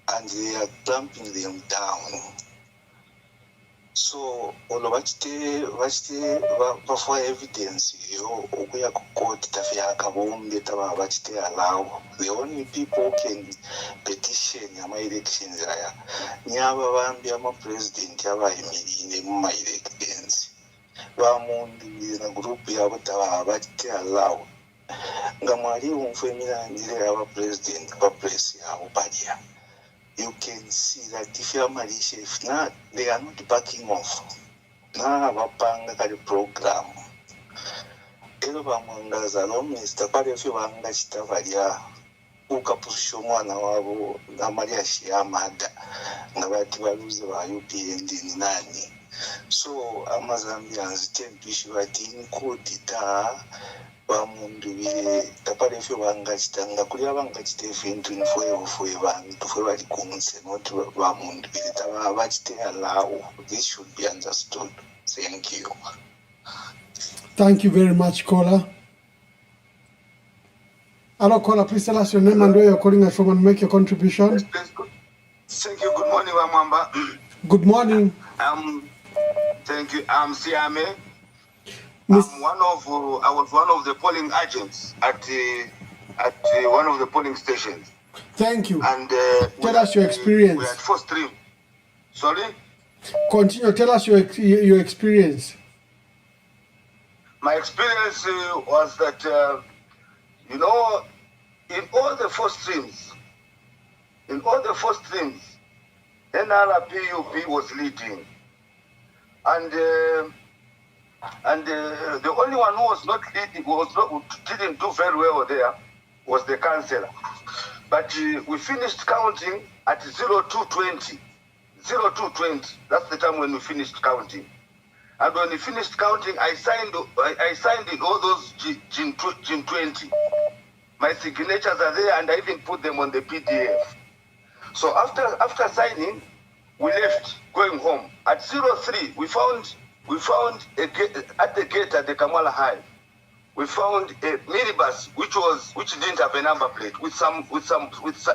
and they are clamping them down. So all for evidence yo okuya ku court tafya kabombe taba bachite allow the only people who can petition ama elections aya nyaba bambi ama president yaba emirine mu elections bamundu na group yabo taba bachite allow ngamwali umfemira ndire aba president ba press yabo badia. You can see that if you are Malaysia, if not, they are not backing off. Na wapanga kali program. Elo bamangaza lo Mr. Pale fi wanga chitavalia ukapusho mwana wabo na Maria Shiamada na bati baluze ba UPND ni nani. So Amazambians tend to issue a team kodita bamundu bile tapale fi wanga chitanga kulia wanga chitefe into info bantu fwe bali kunse not bamundu bile taba bachite allow. This should be understood. Thank you. Thank you very much, caller. Hello, caller. Please tell us your name and where you're calling us from and make your contribution. Thank you. Good morning, Wamwamba. Good morning. Thank you. I'm Siame. I was one of the polling agents at one of the polling stations. Thank you. And tell us your experience. We had 4 stream. Sorry? Continue. Tell us your experience. My experience was that, in all the 4 streams, NRPUP was leading. And the only one who was not leading, didn't do very well there, was the councillor. But we finished counting at 0220. 0220. That's the time when we finished counting. And when we finished counting, I signed in all those June 20. My signatures are there, and I even put them on the PDF. So after signing, we left going home. At 03, we found a gate, at the gate at the Kamala High. We found a minibus which didn't have a number plate with a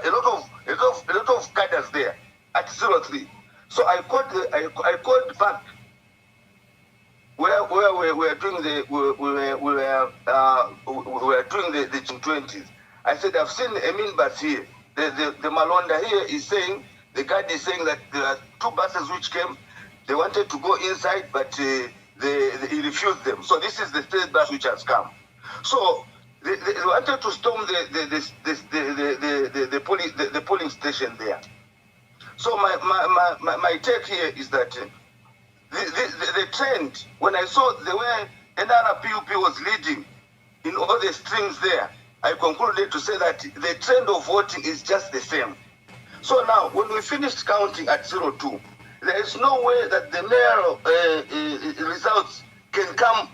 lot of cadres there at 03. So I called back where we were doing the 20s. I said, I've seen a minibus here. The Malonda here is saying, the guide is saying that there are 2 buses which came. They wanted to go inside, but he refused them. So this is the 3rd bus which has come. So they wanted to storm the polling station there. So my take here is that the trend, when I saw the way NRPUP was leading in all the streams there, I concluded to say that the trend of voting is just the same. So now, when we finished counting at 02, there is no way that the mayoral results can come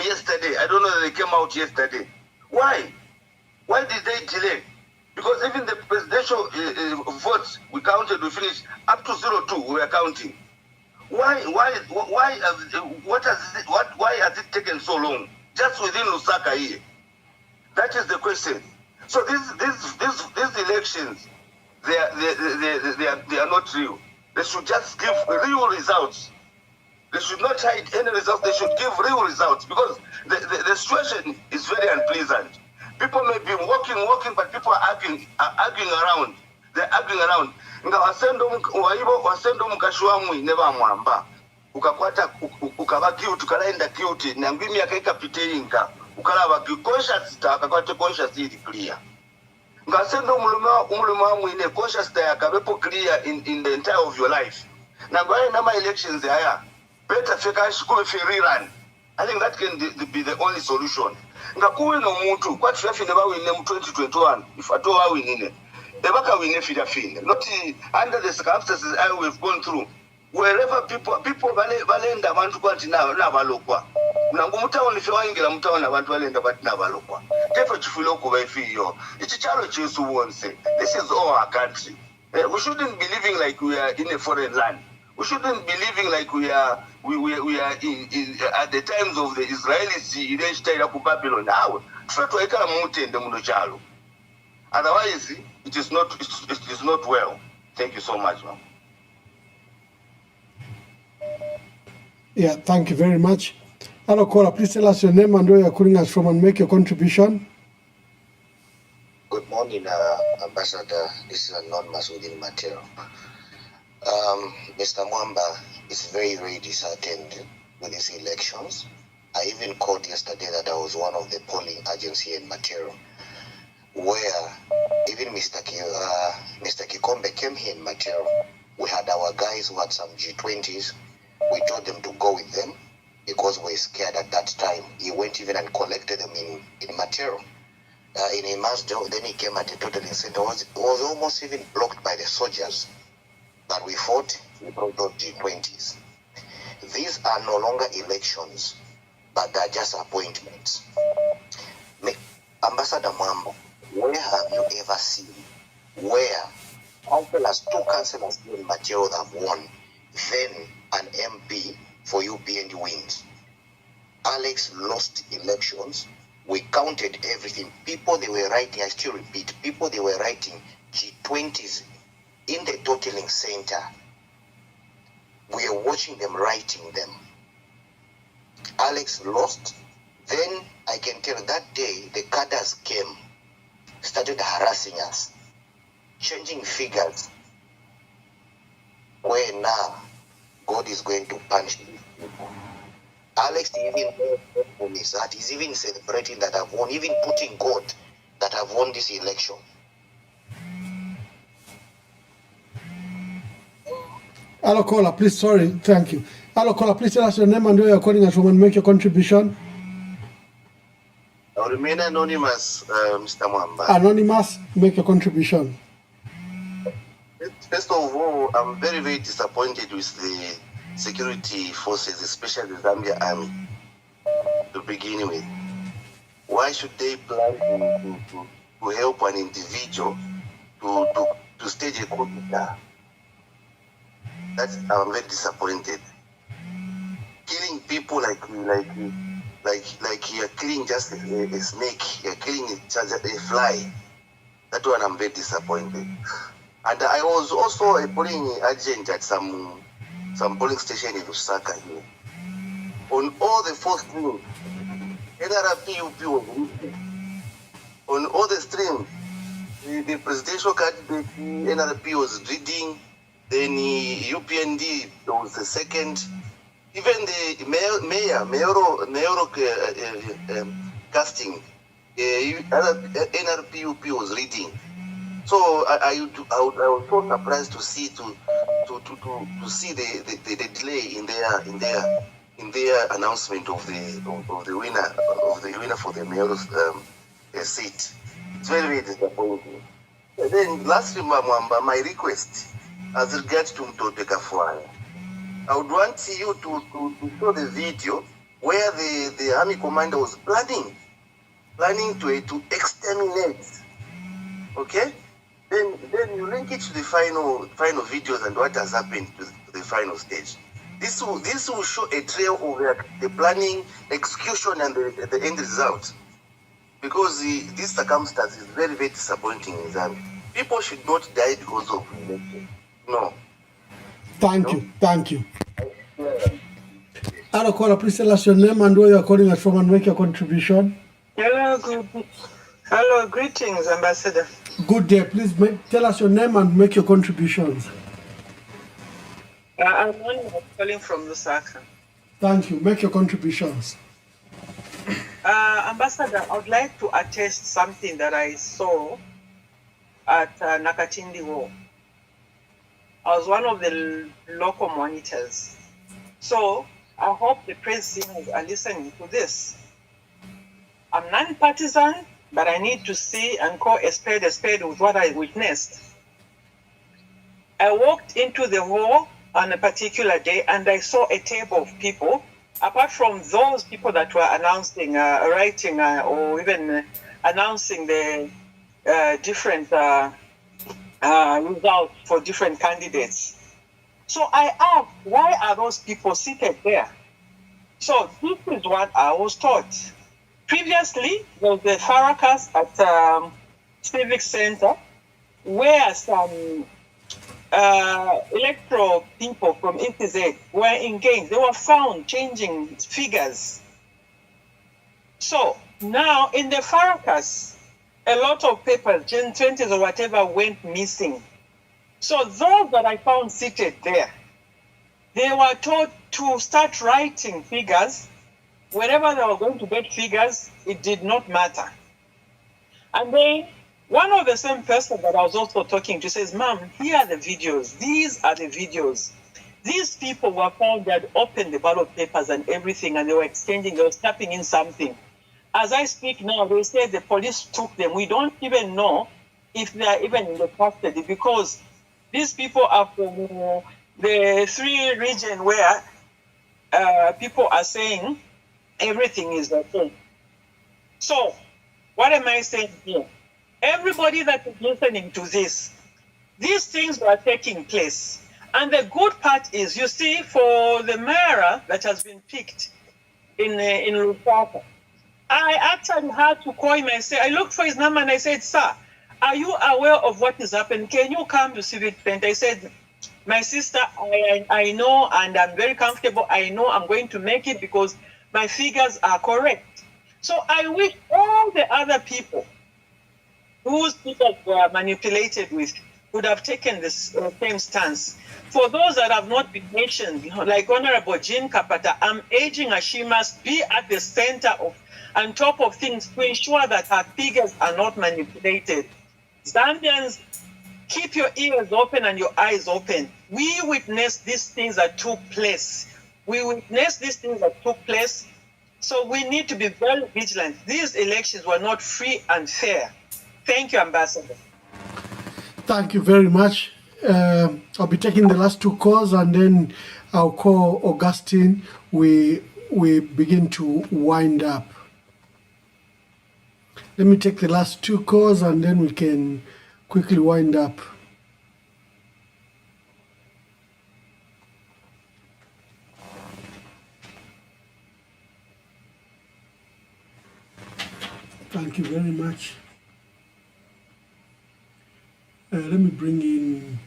yesterday. I don't know that they came out yesterday. Why? Why did they delay? Because even the presidential votes we counted, we finished up to 02. We were counting. Why has it taken so long? Just within Lusaka here. That is the question. So these elections, they are not real. They should just give real results. They should not hide any results. They should give real results, because the situation is very unpleasant. People may be walking, but people are arguing around. They're arguing around. Nga wasendo mkashwamwi neba mwamba. Ukakwata ukaba cute, ukalaenda cute, na ngwimi akaika piteinga. Ukalaba conscious ta akakwate conscious ili clear. Nga sendo umuluma mwine conscious ta yakabepo clear in the entire of your life. Na ngwaye nama elections haya. Better feka shikuwe rerun. I think that can be the only solution. Nga kuwe no muntu kwa tuyafi neba wine mu 2021 if ato wa winine. Ebaka wine fida. Not under the circumstances we've gone through. Wherever people balenda abantu kwati na balokwa. Unangumutawo nifewaingira mutawo na abantu balenda bati na balokwa. Tefo chifulo kuba ifiyo. Ichichalo chesu wonse. This is all our country. We shouldn't be living like we are in a foreign land. We shouldn't be living like we are in at the times of the Israelis in Babylon. Now, otherwise, it is not well. Thank you so much, ma'am. Yeah, thank you very much. Hello, caller. Please tell us your name and where you're calling us from and make your contribution. Good morning, Ambassador. This is Anonymous within Matero. Mr. Mwamba is very, very disheartened with these elections. I even called yesterday that I was one of the polling agents here in Matero, where even Mr. Kikombe came here in Matero. We had our guys who had some G20s. We told them to go with them because we were scared at that time. He went even and collected them in Matero. In a Masdo, then he came at the totaling center. It was almost even blocked by the soldiers. But we fought, we brought those G20s. These are no longer elections, but they're just appointments. Ambassador Mwamba, where have you ever seen where two councillors in Matero that have won, then an MP for UPND wins? Alex lost elections. We counted everything. People they were writing, I still repeat, people they were writing G20s in the totaling center. We are watching them writing them. Alex lost. Then I can tell that day the cadres came, started harassing us, changing figures. Where now God is going to punish these people. Alex even on his heart, he's even celebrating that I've won, even putting God that I've won this election. Hello, caller, please, sorry, thank you. Hello, caller, please tell us your name and where you're calling us from and make your contribution. I'll remain anonymous, Mr. Mwamba. Anonymous, make your contribution. First of all, I'm very, very disappointed with the security forces, especially the Zambia Army, to begin with. Why should they plan to help an individual to stage a coup d'etat? I'm very disappointed. Killing people like you're killing just a snake, you're killing a fly. That one I'm very disappointed. And I was also a polling agent at some polling station in Lusaka here. On all the four streams, NRPUP was reading. On all the streams, the presidential candidate NRP was reading. Then UPND was the second. Even the mayoral casting, NRPUP was reading. So I was so surprised to see the delay in their announcement of the winner for the mayoral seat. It's very, very disappointing. And then lastly, Mwamba, my request as regards to Mtote Kafwaya, I would want you to show the video where the army commander was planning to exterminate. Okay? Then you link it to the final videos and what has happened to the final stage. This will show a trail of the planning, execution, and the end result. Because this circumstance is very, very disappointing in Zambia. People should not die because of election. No. Thank you. Hello, caller, please tell us your name and where you're calling us from and make your contribution. Hello, greetings, Ambassador. Good day. Please tell us your name and make your contributions. I'm calling from Lusaka. Thank you. Make your contributions. Ambassador, I would like to attest something that I saw at Nakatindi War. I was one of the local monitors. So I hope the presidents are listening to this. I'm non-partisan, but I need to see and call a spade with what I witnessed. I walked into the hall on a particular day and I saw a table of people, apart from those people that were announcing, writing, or even announcing the different results for different candidates. So I asked, why are those people seated there? So this is what I was taught. Previously, there was the Farrakhan at Civic Center, where some electoral people from ETZ were engaged. They were found changing figures. So now in the Farrakhan, a lot of papers, Gen 20s or whatever, went missing. So those that I found seated there, they were told to start writing figures. Wherever they were going to get figures, it did not matter. And then one of the same person that I was also talking to says, Mom, here are the videos. These are the videos. These people were found that opened the ballot papers and everything, and they were exchanging, they were tapping in something. As I speak now, they say the police took them. We don't even know if they are even in the custody, because these people are from the 3 region where people are saying everything is okay. So, what am I saying here? Everybody that is listening to this, these things were taking place. And the good part is, you see, for the mayor that has been picked in Lusaka, I actually had to call him and say, I looked for his number and I said, sir, are you aware of what is happening? Can you come to Civic Center? I said, my sister, I know, and I'm very comfortable. I know I'm going to make it because my figures are correct. So I wish all the other people whose figures were manipulated with would have taken this same stance. For those that have not been mentioned, like Honorable Jean Kapata, I'm urging her, she must be at the center of, on top of things, to ensure that her figures are not manipulated. Zambians, keep your ears open and your eyes open. We witnessed these things that took place. So we need to be very vigilant. These elections were not free and fair. Thank you, Ambassador. Thank you very much. I'll be taking the last 2 calls, and then I'll call Augustine. We begin to wind up. Let me take the last 2 calls, and then we can quickly wind up. Thank you very much. Let me bring in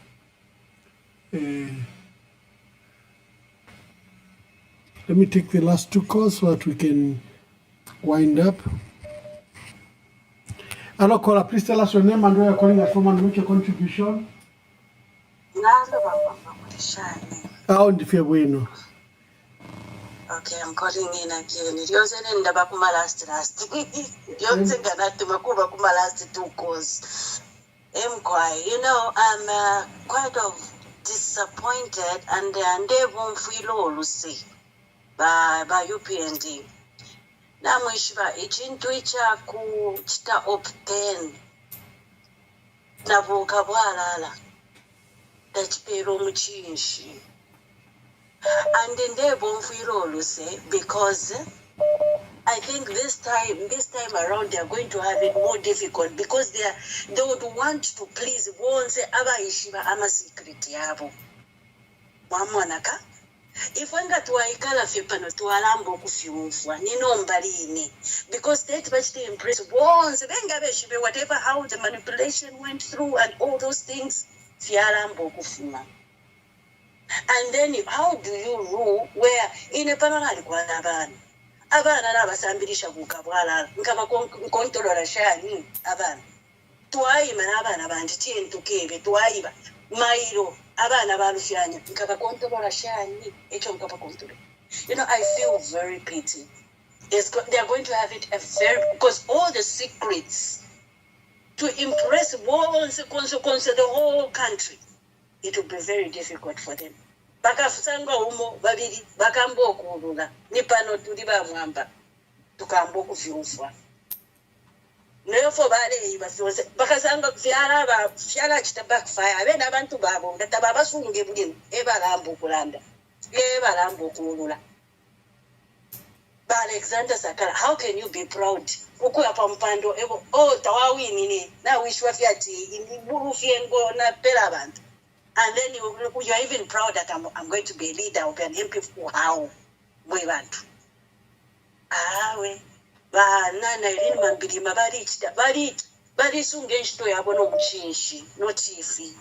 let me take the last 2 calls so that we can wind up. Hello, caller, please tell us your name and where you're calling us from and make your contribution. How do you bueno? Okay, I'm calling in again. Yonse ndaba kuma last. Yonse nganatuma kuba kuma last 2 calls. You know, I'm quite disappointed and they won't feel all see by UPND. Namwishiba ichintu icha ku chita open navuka bwalala tachipero muchinshi. And then they won't feel all say, because I think this time around they are going to have it more difficult, because they would want to please once abaishiba ama secret yabo. Mwamonaka. If wenga tuwaikala fipano tuwalambo kufyumfwa ninombalini, because that much they impress once venga beshibe whatever how the manipulation went through and all those things fialambo kufuma. And then how do you rule where in a panel kwa abana nabasambirisha kukabwala nkaba kontrola shani abana tuwaima n'abana banditiye ntukebe tuwaiba mairo abana balufyanya nkaba kontrola shani echo nkaba kontrola. You know, I feel very pity. They are going to have it because all the secrets to impress once the whole country, it will be very difficult for them. Bakafusanga umo babiri bakambo okulula nipano tuli bamwamba tukambo kufyufwa nefo bale bafyose bakasanga fyala chita backfire abena abantu babo ngataba basunge bulimi ebalambo kulanda ebalambo kulula. Ba Alexander Sakala, how can you be proud ukuya pampando ebo tawawini ne na wishwa fyati iburu fyengo na pela abantu And then you're even proud that I'm going to be a leader, I'll be an MP for how we want. We banana irini mambirima barisunga enshito yabo nomuchinshi notifi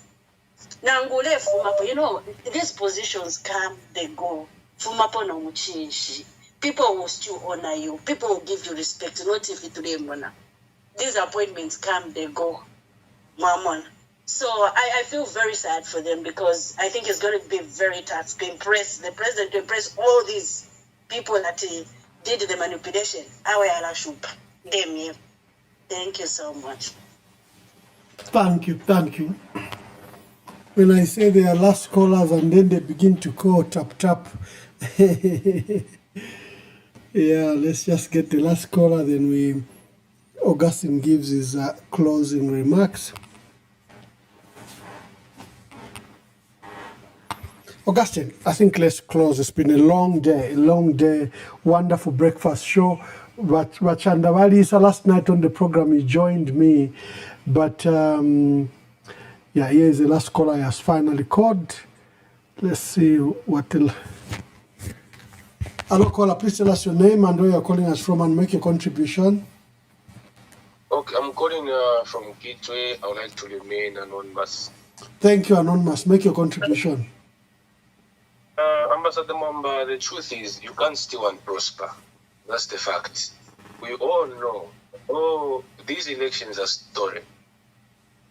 nangule fumapo. You know, these positions come, they go. Fumapo nomuchinshi, people will still honor you, people will give you respect. Not if it today mona, these appointments come, they go, mamon. So I feel very sad for them, because I think it's going to be very tough to impress the president, to impress all these people that did the manipulation. Thank you so much. Thank you. When I say they are last callers and then they begin to call tap. Yeah, let's just get the last caller, then Augustine gives his closing remarks. Augustine, I think let's close. It's been a long day, wonderful breakfast show. But Chandawali, last night on the program, he joined me. But yeah, here is the last caller. He has finally called. Let's see what will. Hello, caller. Please tell us your name and where you're calling us from and make your contribution. Okay, I'm calling from Gateway. I would like to remain anonymous. Thank you, anonymous. Make your contribution. Ambassador Mwamba, the truth is you can't steal and prosper. That's the fact. We all know. These elections are stolen.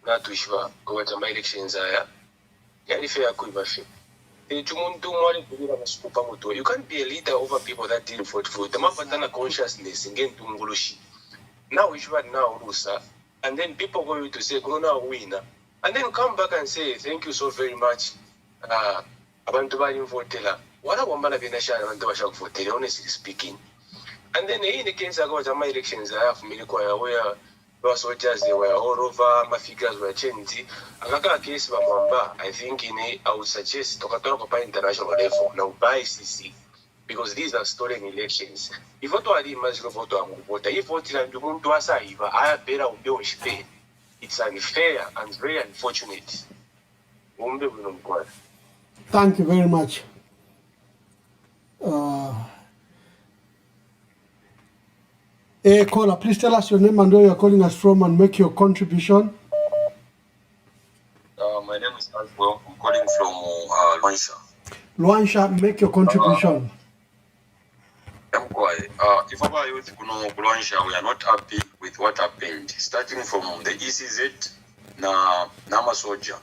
Not to sure. My elections are. You can't be a leader over people that didn't vote for them. Consciousness now we should now Rusa, and then people going to say go now winner, and then come back and say thank you so very much. Abantu bali mvotela wala wambala binashana abantu bashakuvotela, honestly speaking. And then in the case about my elections I have milikuwa where those soldiers, they were all over, my figures were changed. Another case Mwamba, I think I would suggest to go international level now by CC, because these are stolen elections. If you want to imagine vote, if vote and you want to say I better pay, it's unfair and very unfortunate. Thank you very much. Caller, please tell us your name and where you're calling us from and make your contribution. My name is Alpo. I'm calling from Luansha. Luansha, make your contribution. If our youth Luansha, we are not happy with what happened. Starting from the ECZ, Nama Soja.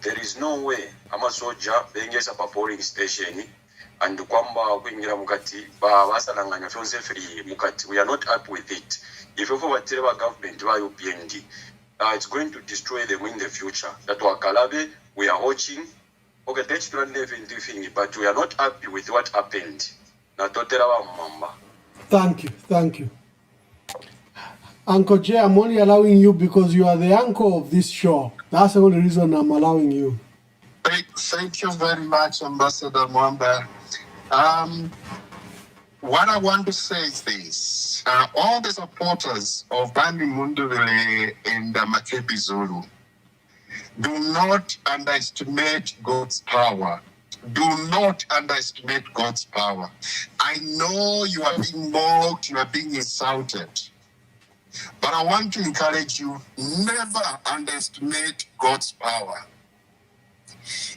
There is no way Amasoja bengesa pa polling station and kwamba kuingira mukati ba basalanganya fyonse free mukati. We are not happy with it. If you forward to the government by UPND, it's going to destroy them in the future. That Wakalabe, we are watching. Okay, that's thing, but we are not happy with what happened. Thank you. Uncle Jay, I'm only allowing you because you are the anchor of this show. That's the only reason I'm allowing you. Thank you very much, Ambassador Mwamba. What I want to say is this. All the supporters of Bani Munduvile and Makebi Zulu, do not underestimate God's power. Do not underestimate God's power. I know you are being mocked, you are being insulted. But I want to encourage you, never underestimate God's power.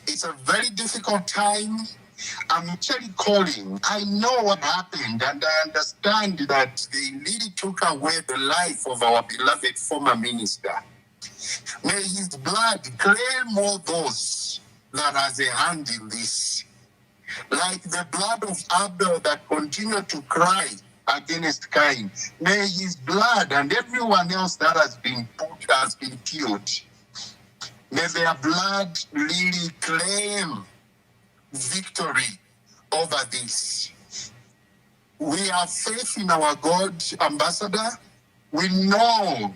It's a very difficult time. I'm actually calling. I know what happened, and I understand that they really took away the life of our beloved former minister. May his blood claim all those that has a hand in this. Like the blood of Abel that continued to cry against Cain. May his blood and everyone else that has been killed, may their blood really claim victory over this. We have faith in our God, Ambassador. We know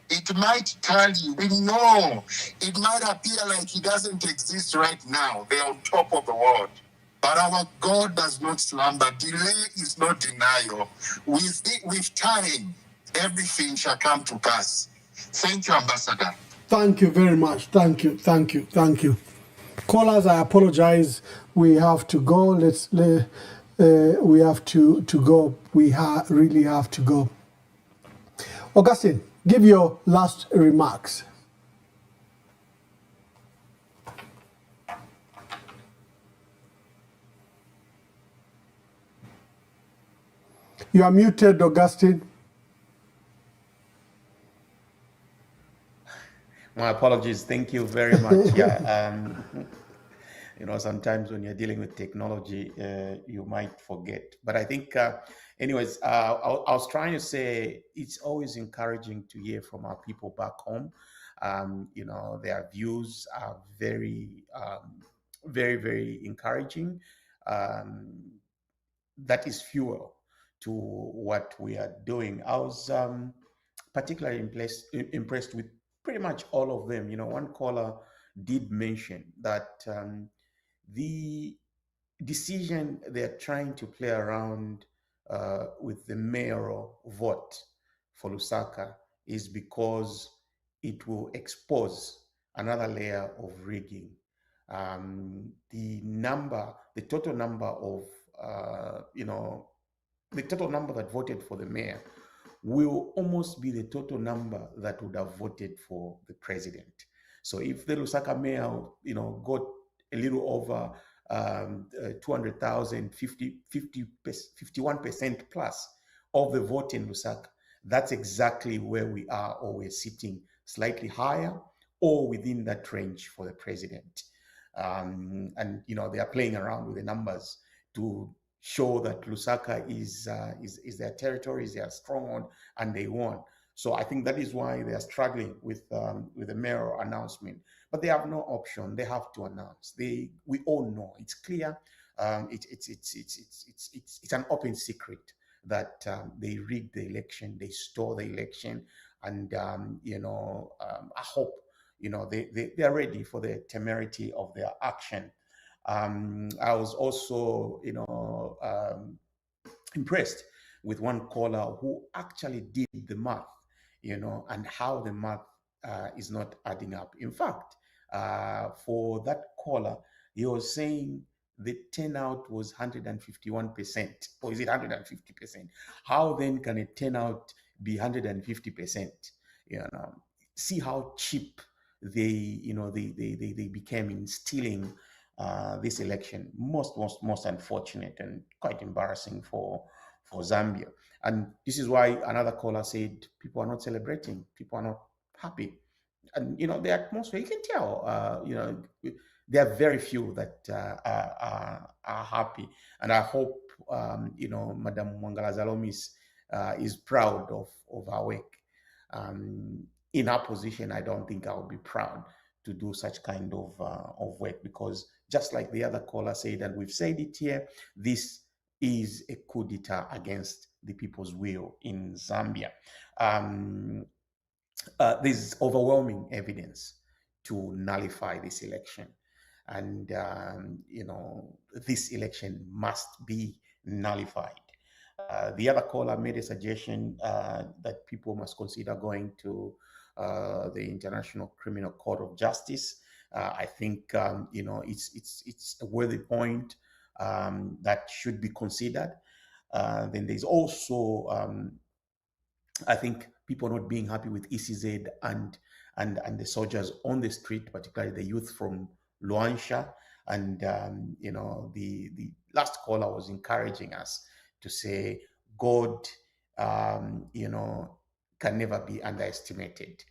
it might tally. We know it might appear like he doesn't exist right now. They're on top of the world. But our God does not slumber. Delay is not denial. With time, everything shall come to pass. Thank you, Ambassador. Thank you very much. Thank you. Callers, I apologize. We have to go. We have to go. We really have to go. Augustine, give your last remarks. You are muted, Augustine. My apologies. Thank you very much. Yeah, you know, sometimes when you're dealing with technology, you might forget. But I think, anyways, I was trying to say it's always encouraging to hear from our people back home. You know, their views are very, very encouraging. That is fuel to what we are doing. I was particularly impressed with pretty much all of them. You know, one caller did mention that the decision they're trying to play around with the mayoral vote for Lusaka is because it will expose another layer of rigging. The total number of, you know, the total number that voted for the mayor will almost be the total number that would have voted for the president. So if the Lusaka mayor, you know, got a little over 200,000, 51% plus of the vote in Lusaka, that's exactly where we are, or we're sitting slightly higher or within that range for the president. And, you know, they are playing around with the numbers to show that Lusaka is their territory, is their stronghold, and they won. So I think that is why they are struggling with the mayoral announcement. But they have no option. They have to announce. We all know. It's clear. It's an open secret that they rigged the election. They stole the election, and you know, I hope, you know, they are ready for the temerity of their action. I was also, you know, impressed with one caller who actually did the math, you know, and how the math is not adding up. In fact, for that caller, he was saying the turnout was 151%, or is it 150%? How then can a turnout be 150%? You know, see how cheap they became in stealing this election. Most unfortunate and quite embarrassing for Zambia. And this is why another caller said people are not celebrating, people are not happy. And you know, the atmosphere, you can tell, you know, there are very few that are happy. And I hope, you know, Madam Mwangala Zalomis is proud of her work. In her position, I don't think I would be proud to do such kind of work, because just like the other caller said, and we've said it here, this is a coup d'etat against the people's will in Zambia. There's overwhelming evidence to nullify this election. And, you know, this election must be nullified. The other caller made a suggestion that people must consider going to the International Criminal Court of Justice. I think, you know, it's a worthy point that should be considered. Then there's also, I think, people not being happy with ECZ and the soldiers on the street, particularly the youth from Luansha. And, you know, the last caller was encouraging us to say God, you know, can never be underestimated.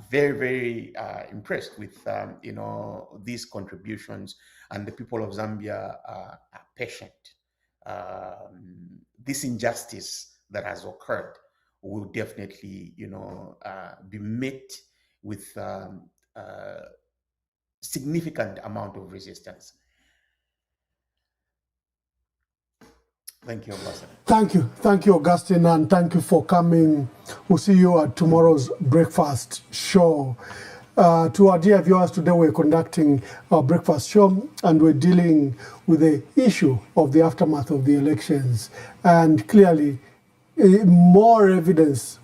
Very impressed with, you know, these contributions, and the people of Zambia are patient. This injustice that has occurred will definitely, you know, be met with significant amount of resistance. Thank you, Ambassador. Thank you, Augustine, and thank you for coming. We'll see you at tomorrow's breakfast show. To our dear viewers, today we're conducting our breakfast show, and we're dealing with the issue of the aftermath of the elections. And clearly, more evidence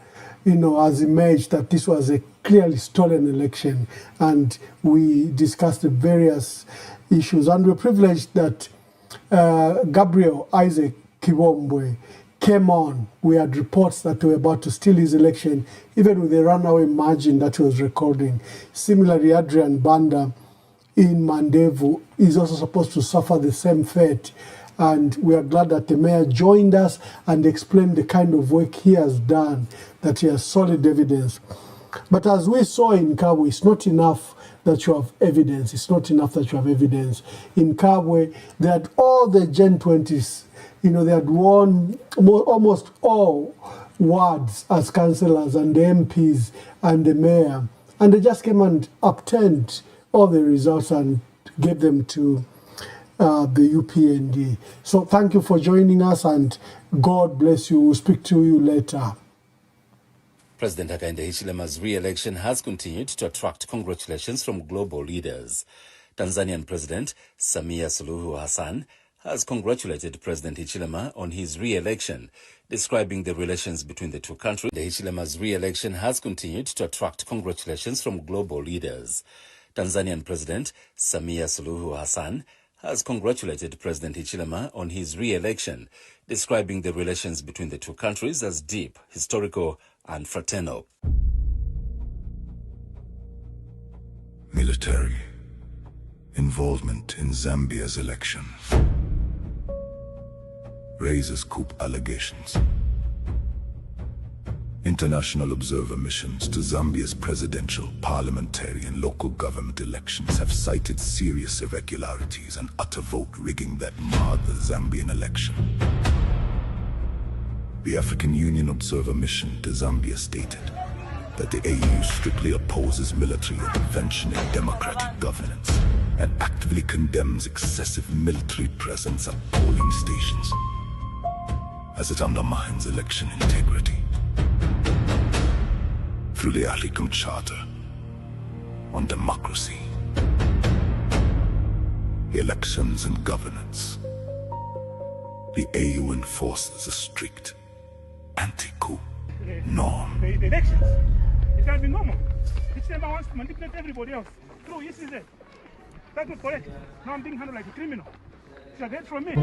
has emerged that this was a clearly stolen election, and we discussed the various issues. And we're privileged that Gabriel Isaac Kiwombwe came on. We had reports that they were about to steal his election, even with the runaway margin that he was recording. Similarly, Adrian Banda in Mandevu is also supposed to suffer the same fate. And we are glad that the mayor joined us and explained the kind of work he has done, that he has solid evidence. But as we saw in Kabwe, it's not enough that you have evidence. It's not enough that you have evidence. In Kabwe, they had all the Gen 20s, they had won almost all wards as councillors and the MPs and the mayor. And they just came and obtained all the results and gave them to the UPND. So thank you for joining us, and God bless you. We'll speak to you later. President Hakainde Hichilema's re-election has continued to attract congratulations from global leaders. Tanzanian President Samia Suluhu Hassan has congratulated President Hichilema on his re-election, describing the relations between the two countries. Hichilema's re-election has continued to attract congratulations from global leaders. Tanzanian President Samia Suluhu Hassan has congratulated President Hichilema on his re-election, describing the relations between the two countries as deep, historical, and fraternal. Military involvement in Zambia's election raises coup allegations. International observer missions to Zambia's presidential, parliamentary, and local government elections have cited serious irregularities and utter vote rigging that marred the Zambian election. The African Union observer mission to Zambia stated that the AU strictly opposes military intervention in democratic governance and actively condemns excessive military presence at polling stations, as it undermines election integrity. Through the African Charter on democracy, elections and governance, the AU enforces a strict anti-coup norm. The elections, it's going to be normal. Hichilema wants to manipulate everybody else through ECZ. That's not correct. Now I'm being handled like a criminal. It's a debt from me.